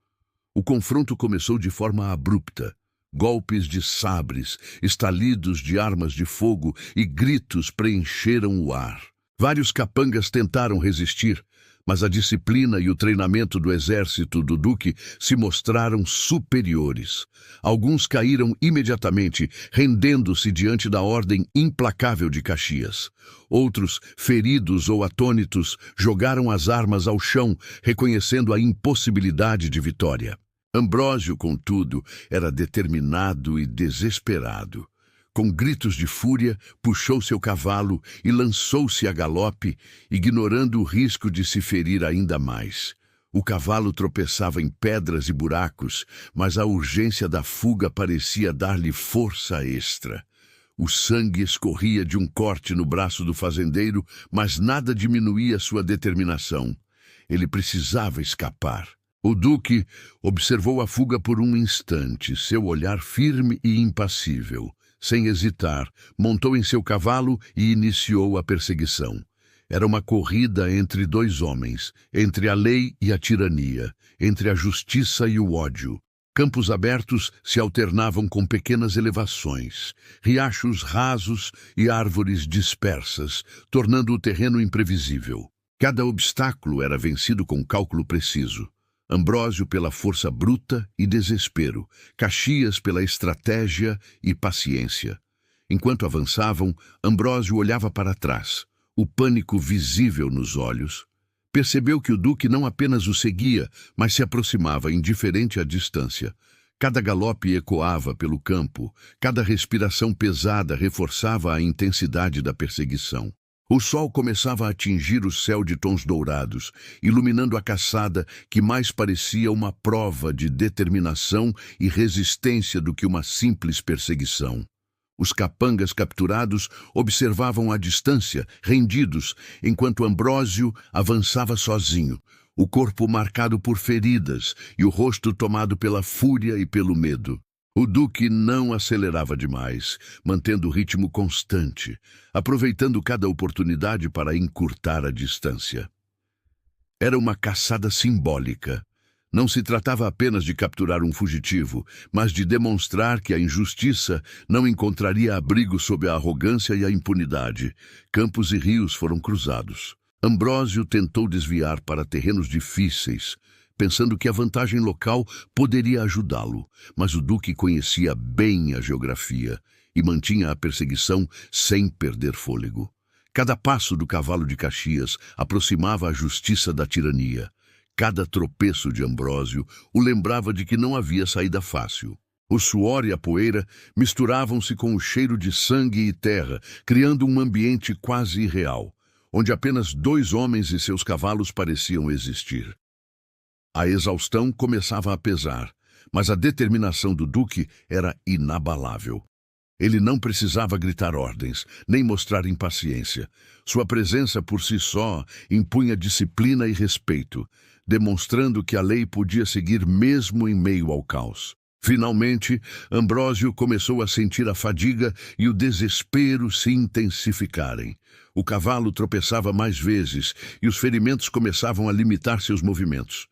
O confronto começou de forma abrupta. Golpes de sabres, estalidos de armas de fogo e gritos preencheram o ar. Vários capangas tentaram resistir, mas a disciplina e o treinamento do exército do Duque se mostraram superiores. Alguns caíram imediatamente, rendendo-se diante da ordem implacável de Caxias. Outros, feridos ou atônitos, jogaram as armas ao chão, reconhecendo a impossibilidade de vitória. Ambrósio, contudo, era determinado e desesperado. Com gritos de fúria, puxou seu cavalo e lançou-se a galope, ignorando o risco de se ferir ainda mais. O cavalo tropeçava em pedras e buracos, mas a urgência da fuga parecia dar-lhe força extra. O sangue escorria de um corte no braço do fazendeiro, mas nada diminuía sua determinação. Ele precisava escapar. O Duque observou a fuga por um instante, seu olhar firme e impassível. Sem hesitar, montou em seu cavalo e iniciou a perseguição. Era uma corrida entre dois homens, entre a lei e a tirania, entre a justiça e o ódio. Campos abertos se alternavam com pequenas elevações, riachos rasos e árvores dispersas, tornando o terreno imprevisível. Cada obstáculo era vencido com cálculo preciso. Ambrósio pela força bruta e desespero, Caxias pela estratégia e paciência. Enquanto avançavam, Ambrósio olhava para trás, o pânico visível nos olhos. Percebeu que o Duque não apenas o seguia, mas se aproximava, indiferente à distância. Cada galope ecoava pelo campo, cada respiração pesada reforçava a intensidade da perseguição. O sol começava a atingir o céu de tons dourados, iluminando a caçada que mais parecia uma prova de determinação e resistência do que uma simples perseguição. Os capangas capturados observavam à distância, rendidos, enquanto Ambrósio avançava sozinho, o corpo marcado por feridas e o rosto tomado pela fúria e pelo medo. O Duque não acelerava demais, mantendo o ritmo constante, aproveitando cada oportunidade para encurtar a distância. Era uma caçada simbólica. Não se tratava apenas de capturar um fugitivo, mas de demonstrar que a injustiça não encontraria abrigo sob a arrogância e a impunidade. Campos e rios foram cruzados. Ambrósio tentou desviar para terrenos difíceis, pensando que a vantagem local poderia ajudá-lo, mas o duque conhecia bem a geografia e mantinha a perseguição sem perder fôlego. Cada passo do cavalo de Caxias aproximava a justiça da tirania. Cada tropeço de Ambrósio o lembrava de que não havia saída fácil. O suor e a poeira misturavam-se com o cheiro de sangue e terra, criando um ambiente quase irreal, onde apenas 2 homens e seus cavalos pareciam existir. A exaustão começava a pesar, mas a determinação do duque era inabalável. Ele não precisava gritar ordens, nem mostrar impaciência. Sua presença por si só impunha disciplina e respeito, demonstrando que a lei podia seguir mesmo em meio ao caos. Finalmente, Ambrósio começou a sentir a fadiga e o desespero se intensificarem. O cavalo tropeçava mais vezes e os ferimentos começavam a limitar seus movimentos.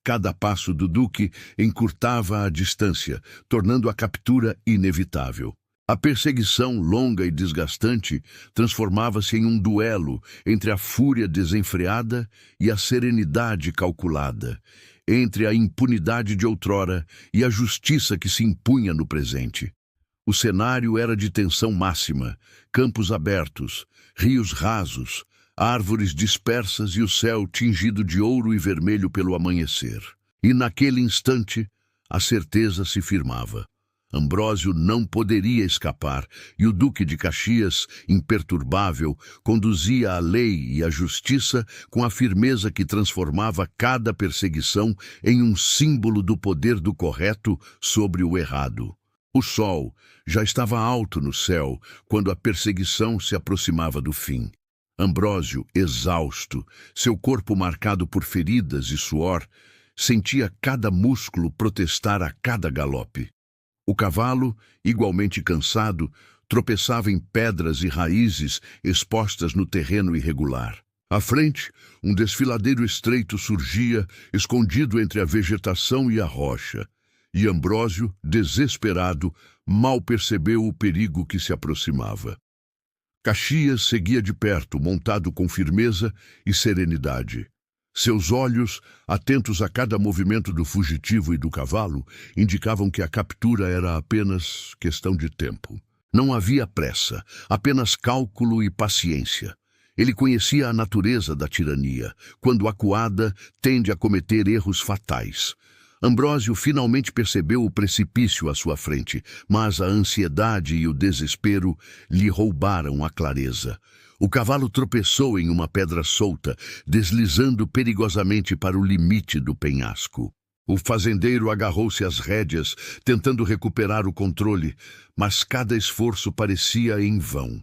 Cada passo do duque encurtava a distância, tornando a captura inevitável. A perseguição longa e desgastante transformava-se em um duelo entre a fúria desenfreada e a serenidade calculada, entre a impunidade de outrora e a justiça que se impunha no presente. O cenário era de tensão máxima, campos abertos, rios rasos, árvores dispersas e o céu tingido de ouro e vermelho pelo amanhecer. E naquele instante, a certeza se firmava. Ambrósio não poderia escapar, e o Duque de Caxias, imperturbável, conduzia a lei e a justiça com a firmeza que transformava cada perseguição em um símbolo do poder do correto sobre o errado. O sol já estava alto no céu quando a perseguição se aproximava do fim. Ambrósio, exausto, seu corpo marcado por feridas e suor, sentia cada músculo protestar a cada galope. O cavalo, igualmente cansado, tropeçava em pedras e raízes expostas no terreno irregular. À frente, um desfiladeiro estreito surgia, escondido entre a vegetação e a rocha, e Ambrósio, desesperado, mal percebeu o perigo que se aproximava. Caxias seguia de perto, montado com firmeza e serenidade. Seus olhos, atentos a cada movimento do fugitivo e do cavalo, indicavam que a captura era apenas questão de tempo. Não havia pressa, apenas cálculo e paciência. Ele conhecia a natureza da tirania. Quando acuada, tende a cometer erros fatais. Ambrósio finalmente percebeu o precipício à sua frente, mas a ansiedade e o desespero lhe roubaram a clareza. O cavalo tropeçou em uma pedra solta, deslizando perigosamente para o limite do penhasco. O fazendeiro agarrou-se às rédeas, tentando recuperar o controle, mas cada esforço parecia em vão.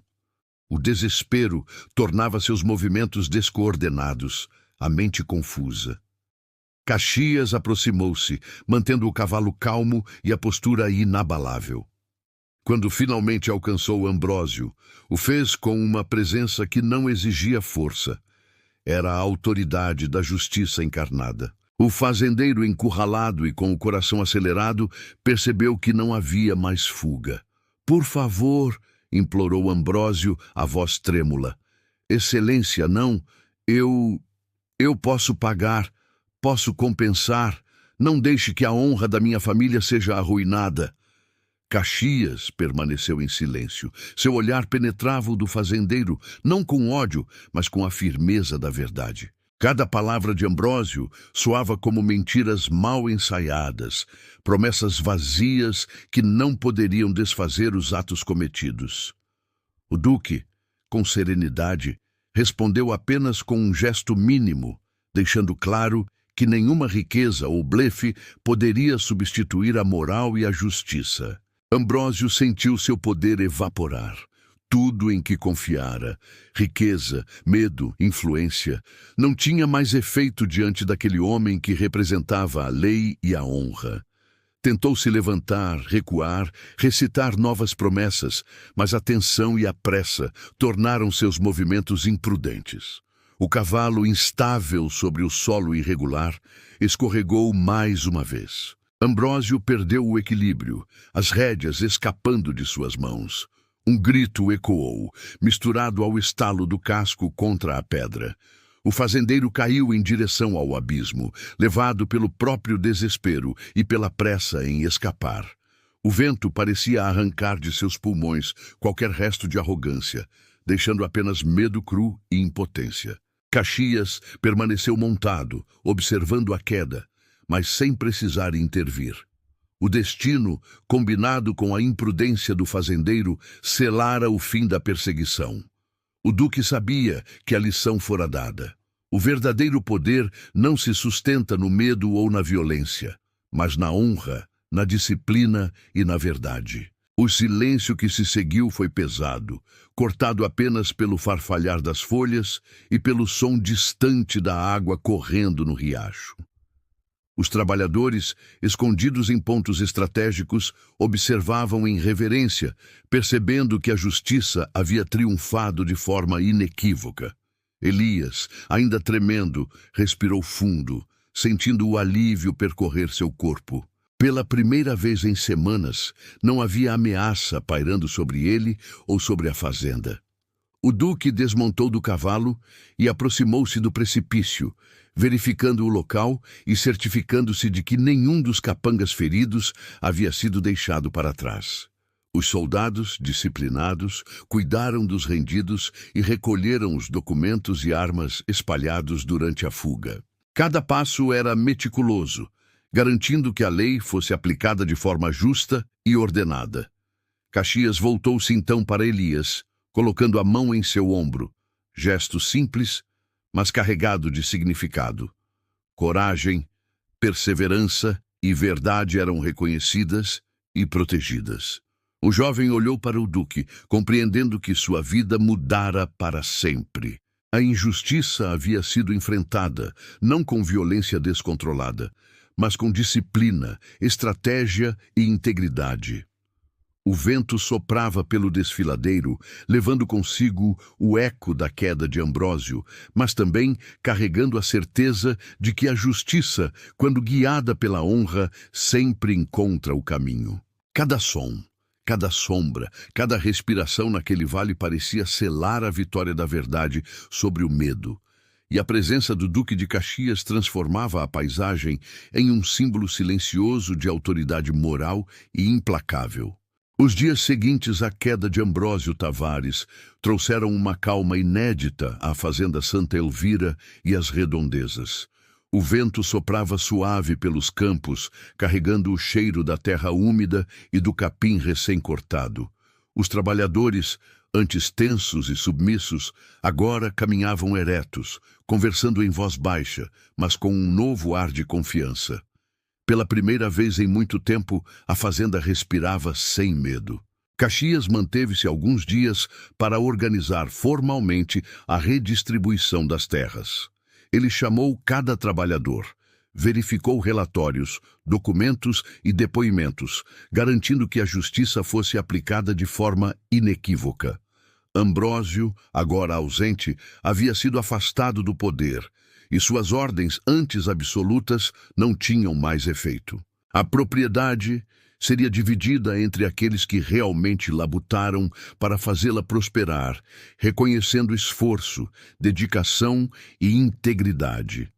O desespero tornava seus movimentos descoordenados, a mente confusa. Caxias aproximou-se, mantendo o cavalo calmo e a postura inabalável. Quando finalmente alcançou Ambrósio, o fez com uma presença que não exigia força. Era a autoridade da justiça encarnada. O fazendeiro, encurralado e com o coração acelerado, percebeu que não havia mais fuga. "Por favor", implorou Ambrósio, a voz trêmula. "Excelência, não. Eu posso pagar, posso compensar. Não deixe que a honra da minha família seja arruinada." Caxias permaneceu em silêncio. Seu olhar penetrava o do fazendeiro, não com ódio, mas com a firmeza da verdade. Cada palavra de Ambrósio soava como mentiras mal ensaiadas, promessas vazias que não poderiam desfazer os atos cometidos. O duque, com serenidade, respondeu apenas com um gesto mínimo, deixando claro que nenhuma riqueza ou blefe poderia substituir a moral e a justiça. Ambrósio sentiu seu poder evaporar. Tudo em que confiara, riqueza, medo, influência, não tinha mais efeito diante daquele homem que representava a lei e a honra. Tentou se levantar, recuar, recitar novas promessas, mas a tensão e a pressa tornaram seus movimentos imprudentes. O cavalo, instável sobre o solo irregular, escorregou mais uma vez. Ambrósio perdeu o equilíbrio, as rédeas escapando de suas mãos. Um grito ecoou, misturado ao estalo do casco contra a pedra. O fazendeiro caiu em direção ao abismo, levado pelo próprio desespero e pela pressa em escapar. O vento parecia arrancar de seus pulmões qualquer resto de arrogância, deixando apenas medo cru e impotência. Caxias permaneceu montado, observando a queda, mas sem precisar intervir. O destino, combinado com a imprudência do fazendeiro, selara o fim da perseguição. O duque sabia que a lição fora dada. O verdadeiro poder não se sustenta no medo ou na violência, mas na honra, na disciplina e na verdade. O silêncio que se seguiu foi pesado, cortado apenas pelo farfalhar das folhas e pelo som distante da água correndo no riacho. Os trabalhadores, escondidos em pontos estratégicos, observavam em reverência, percebendo que a justiça havia triunfado de forma inequívoca. Elias, ainda tremendo, respirou fundo, sentindo o alívio percorrer seu corpo. Pela primeira vez em semanas, não havia ameaça pairando sobre ele ou sobre a fazenda. O duque desmontou do cavalo e aproximou-se do precipício, verificando o local e certificando-se de que nenhum dos capangas feridos havia sido deixado para trás. Os soldados, disciplinados, cuidaram dos rendidos e recolheram os documentos e armas espalhados durante a fuga. Cada passo era meticuloso, garantindo que a lei fosse aplicada de forma justa e ordenada. Caxias voltou-se então para Elias, colocando a mão em seu ombro, gesto simples, mas carregado de significado. Coragem, perseverança e verdade eram reconhecidas e protegidas. O jovem olhou para o duque, compreendendo que sua vida mudara para sempre. A injustiça havia sido enfrentada, não com violência descontrolada, mas com disciplina, estratégia e integridade. O vento soprava pelo desfiladeiro, levando consigo o eco da queda de Ambrósio, mas também carregando a certeza de que a justiça, quando guiada pela honra, sempre encontra o caminho. Cada som, cada sombra, cada respiração naquele vale parecia selar a vitória da verdade sobre o medo. E a presença do Duque de Caxias transformava a paisagem em um símbolo silencioso de autoridade moral e implacável. Os dias seguintes à queda de Ambrósio Tavares trouxeram uma calma inédita à fazenda Santa Elvira e às redondezas. O vento soprava suave pelos campos, carregando o cheiro da terra úmida e do capim recém-cortado. Os trabalhadores, antes tensos e submissos, agora caminhavam eretos, conversando em voz baixa, mas com um novo ar de confiança. Pela primeira vez em muito tempo, a fazenda respirava sem medo. Caxias manteve-se alguns dias para organizar formalmente a redistribuição das terras. Ele chamou cada trabalhador, verificou relatórios, documentos e depoimentos, garantindo que a justiça fosse aplicada de forma inequívoca. Ambrósio, agora ausente, havia sido afastado do poder, e suas ordens antes absolutas não tinham mais efeito. A propriedade seria dividida entre aqueles que realmente labutaram para fazê-la prosperar, reconhecendo esforço, dedicação e integridade.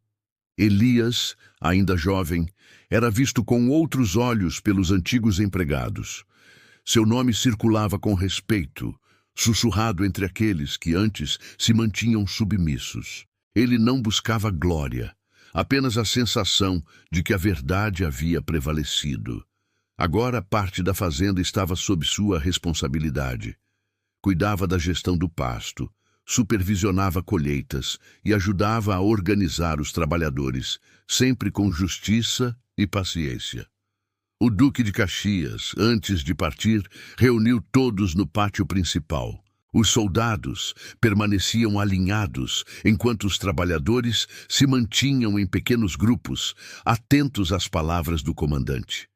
Elias, ainda jovem, era visto com outros olhos pelos antigos empregados. Seu nome circulava com respeito, sussurrado entre aqueles que antes se mantinham submissos. Ele não buscava glória, apenas a sensação de que a verdade havia prevalecido. Agora parte da fazenda estava sob sua responsabilidade. Cuidava da gestão do pasto, supervisionava colheitas e ajudava a organizar os trabalhadores, sempre com justiça e paciência. O Duque de Caxias, antes de partir, reuniu todos no pátio principal. Os soldados permaneciam alinhados, enquanto os trabalhadores se mantinham em pequenos grupos, atentos às palavras do comandante.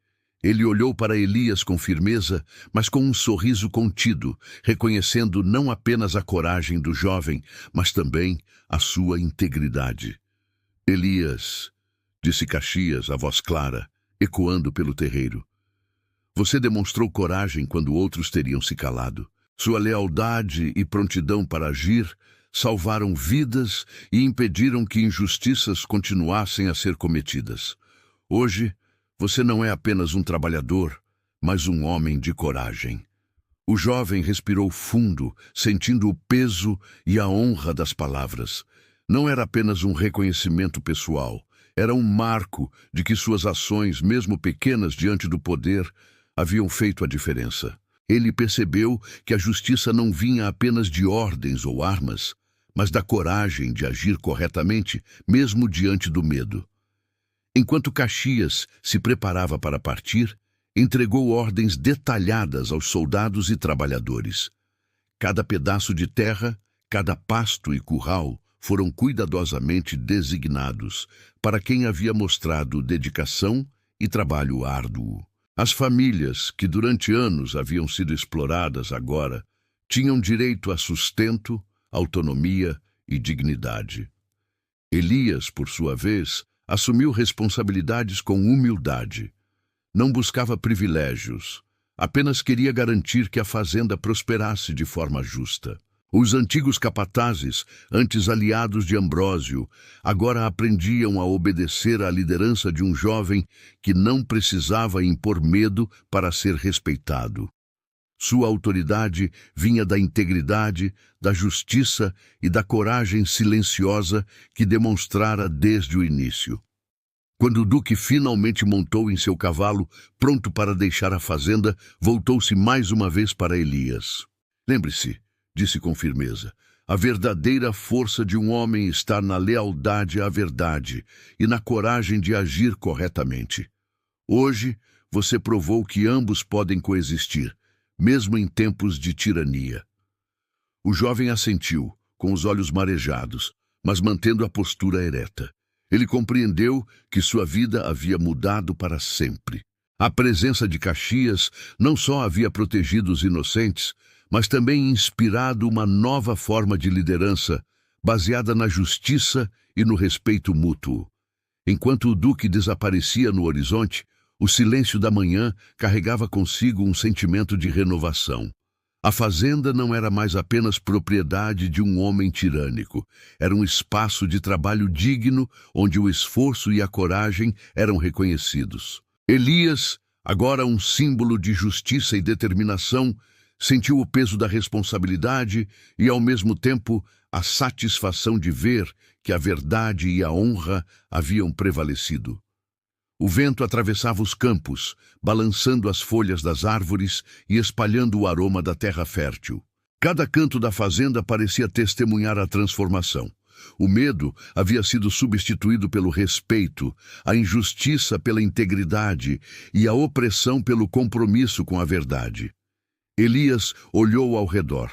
Ele olhou para Elias com firmeza, mas com um sorriso contido, reconhecendo não apenas a coragem do jovem, mas também a sua integridade. Elias, disse Caxias, a voz clara, ecoando pelo terreiro. Você demonstrou coragem quando outros teriam se calado. Sua lealdade e prontidão para agir salvaram vidas e impediram que injustiças continuassem a ser cometidas. Hoje, você não é apenas um trabalhador, mas um homem de coragem. O jovem respirou fundo, sentindo o peso e a honra das palavras. Não era apenas um reconhecimento pessoal, era um marco de que suas ações, mesmo pequenas diante do poder, haviam feito a diferença. Ele percebeu que a justiça não vinha apenas de ordens ou armas, mas da coragem de agir corretamente, mesmo diante do medo. Enquanto Caxias se preparava para partir, entregou ordens detalhadas aos soldados e trabalhadores. Cada pedaço de terra, cada pasto e curral foram cuidadosamente designados para quem havia mostrado dedicação e trabalho árduo. As famílias, que durante anos haviam sido exploradas agora, tinham direito a sustento, autonomia e dignidade. Elias, por sua vez, assumiu responsabilidades com humildade. Não buscava privilégios, apenas queria garantir que a fazenda prosperasse de forma justa. Os antigos capatazes, antes aliados de Ambrósio, agora aprendiam a obedecer à liderança de um jovem que não precisava impor medo para ser respeitado. Sua autoridade vinha da integridade, da justiça e da coragem silenciosa que demonstrara desde o início. Quando o duque finalmente montou em seu cavalo, pronto para deixar a fazenda, voltou-se mais uma vez para Elias. Lembre-se, disse com firmeza, a verdadeira força de um homem está na lealdade à verdade e na coragem de agir corretamente. Hoje, você provou que ambos podem coexistir, mesmo em tempos de tirania. O jovem assentiu, com os olhos marejados, mas mantendo a postura ereta. Ele compreendeu que sua vida havia mudado para sempre. A presença de Caxias não só havia protegido os inocentes, mas também inspirado uma nova forma de liderança, baseada na justiça e no respeito mútuo. Enquanto o duque desaparecia no horizonte, o silêncio da manhã carregava consigo um sentimento de renovação. A fazenda não era mais apenas propriedade de um homem tirânico. Era um espaço de trabalho digno, onde o esforço e a coragem eram reconhecidos. Elias, agora um símbolo de justiça e determinação, sentiu o peso da responsabilidade e, ao mesmo tempo, a satisfação de ver que a verdade e a honra haviam prevalecido. O vento atravessava os campos, balançando as folhas das árvores e espalhando o aroma da terra fértil. Cada canto da fazenda parecia testemunhar a transformação. O medo havia sido substituído pelo respeito, a injustiça pela integridade e a opressão pelo compromisso com a verdade. Elias olhou ao redor,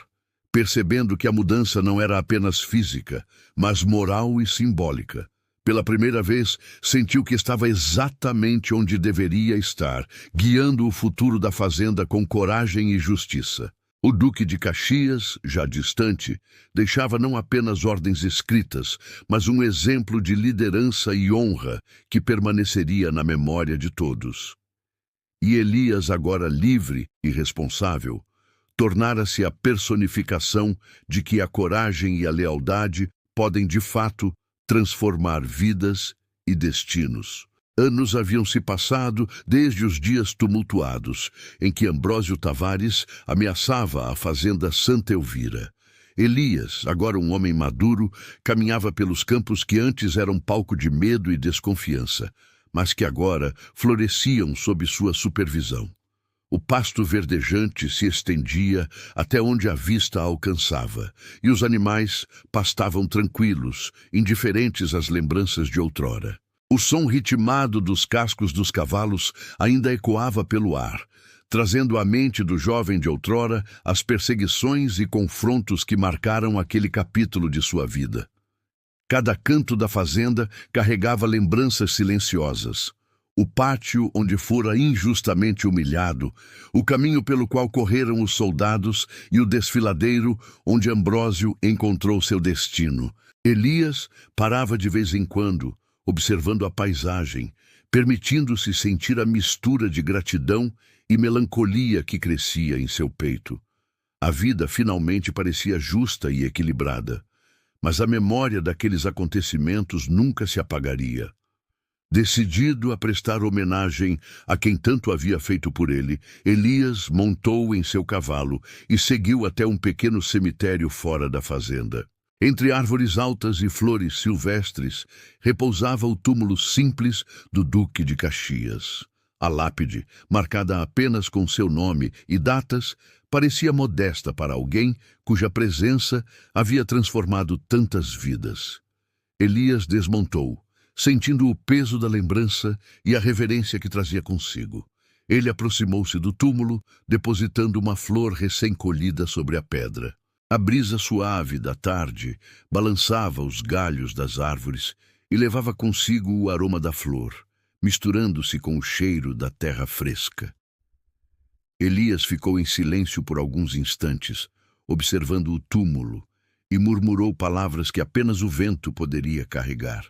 percebendo que a mudança não era apenas física, mas moral e simbólica. Pela primeira vez, sentiu que estava exatamente onde deveria estar, guiando o futuro da fazenda com coragem e justiça. O duque de Caxias, já distante, deixava não apenas ordens escritas, mas um exemplo de liderança e honra que permaneceria na memória de todos. E Elias, agora livre e responsável, tornara-se a personificação de que a coragem e a lealdade podem, de fato, transformar vidas e destinos. Anos haviam se passado desde os dias tumultuados em que Ambrósio Tavares ameaçava a fazenda Santa Elvira. Elias, agora um homem maduro, caminhava pelos campos que antes eram palco de medo e desconfiança, mas que agora floresciam sob sua supervisão. O pasto verdejante se estendia até onde a vista alcançava, e os animais pastavam tranquilos, indiferentes às lembranças de outrora. O som ritmado dos cascos dos cavalos ainda ecoava pelo ar, trazendo à mente do jovem de outrora as perseguições e confrontos que marcaram aquele capítulo de sua vida. Cada canto da fazenda carregava lembranças silenciosas. O pátio onde fora injustamente humilhado, o caminho pelo qual correram os soldados e o desfiladeiro onde Ambrósio encontrou seu destino. Elias parava de vez em quando, observando a paisagem, permitindo-se sentir a mistura de gratidão e melancolia que crescia em seu peito. A vida finalmente parecia justa e equilibrada. mas a memória daqueles acontecimentos nunca se apagaria. Decidido a prestar homenagem a quem tanto havia feito por ele, Elias montou em seu cavalo e seguiu até um pequeno cemitério fora da fazenda. Entre árvores altas e flores silvestres, repousava o túmulo simples do Duque de Caxias. A lápide, marcada apenas com seu nome e datas, parecia modesta para alguém cuja presença havia transformado tantas vidas. Elias desmontou, sentindo o peso da lembrança e a reverência que trazia consigo. Ele aproximou-se do túmulo, depositando uma flor recém-colhida sobre a pedra. A brisa suave da tarde balançava os galhos das árvores e levava consigo o aroma da flor, misturando-se com o cheiro da terra fresca. Elias ficou em silêncio por alguns instantes, observando o túmulo, e murmurou palavras que apenas o vento poderia carregar.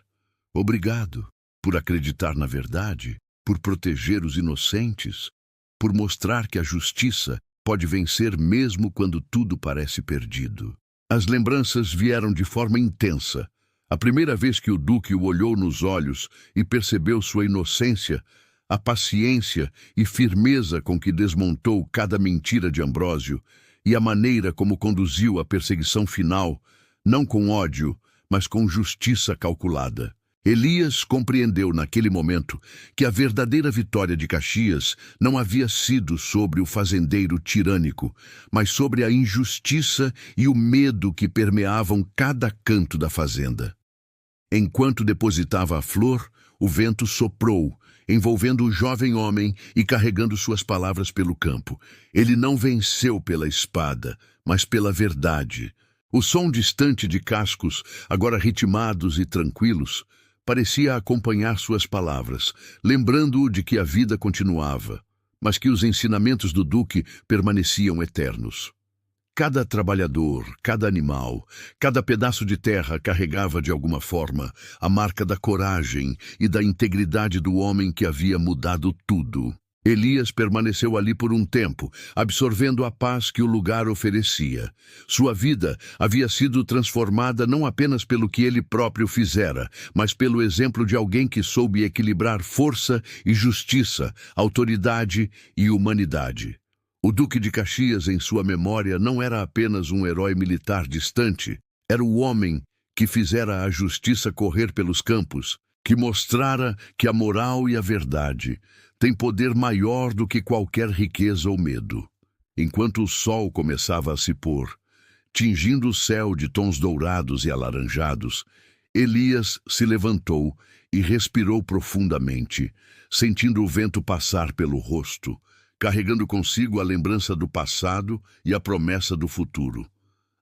Obrigado por acreditar na verdade, por proteger os inocentes, por mostrar que a justiça pode vencer mesmo quando tudo parece perdido. As lembranças vieram de forma intensa. A primeira vez que o Duque o olhou nos olhos e percebeu sua inocência, a paciência e firmeza com que desmontou cada mentira de Ambrósio e a maneira como conduziu a perseguição final, não com ódio, mas com justiça calculada. Elias compreendeu naquele momento que a verdadeira vitória de Caxias não havia sido sobre o fazendeiro tirânico, mas sobre a injustiça e o medo que permeavam cada canto da fazenda. Enquanto depositava a flor, o vento soprou, envolvendo o jovem homem e carregando suas palavras pelo campo. Ele não venceu pela espada, mas pela verdade. O som distante de cascos, agora ritmados e tranquilos, parecia acompanhar suas palavras, lembrando-o de que a vida continuava, mas que os ensinamentos do Duque permaneciam eternos. Cada trabalhador, cada animal, cada pedaço de terra carregava de alguma forma a marca da coragem e da integridade do homem que havia mudado tudo. Elias permaneceu ali por um tempo, absorvendo a paz que o lugar oferecia. Sua vida havia sido transformada não apenas pelo que ele próprio fizera, mas pelo exemplo de alguém que soube equilibrar força e justiça, autoridade e humanidade. O Duque de Caxias, em sua memória, não era apenas um herói militar distante, era o homem que fizera a justiça correr pelos campos, que mostrara que a moral e a verdade têm poder maior do que qualquer riqueza ou medo. Enquanto o sol começava a se pôr, tingindo o céu de tons dourados e alaranjados, Elias se levantou e respirou profundamente, sentindo o vento passar pelo rosto, carregando consigo a lembrança do passado e a promessa do futuro.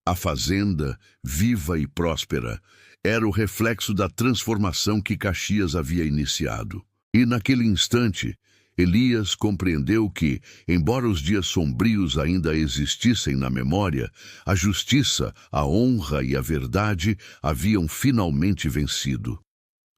A fazenda, viva e próspera, era o reflexo da transformação que Caxias havia iniciado. E naquele instante, Elias compreendeu que, embora os dias sombrios ainda existissem na memória, a justiça, a honra e a verdade haviam finalmente vencido.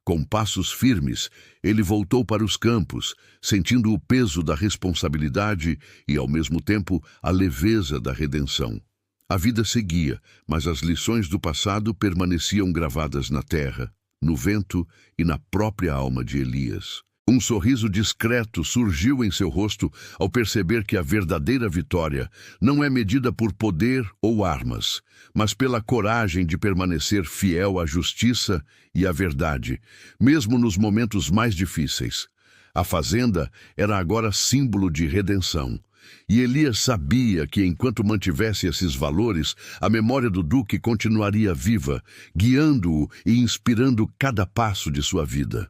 Com passos firmes, ele voltou para os campos, sentindo o peso da responsabilidade e, ao mesmo tempo, a leveza da redenção. A vida seguia, mas as lições do passado permaneciam gravadas na terra, no vento e na própria alma de Elias. Um sorriso discreto surgiu em seu rosto ao perceber que a verdadeira vitória não é medida por poder ou armas, mas pela coragem de permanecer fiel à justiça e à verdade, mesmo nos momentos mais difíceis. A fazenda era agora símbolo de redenção, e Elias sabia que enquanto mantivesse esses valores, a memória do Duque continuaria viva, guiando-o e inspirando cada passo de sua vida.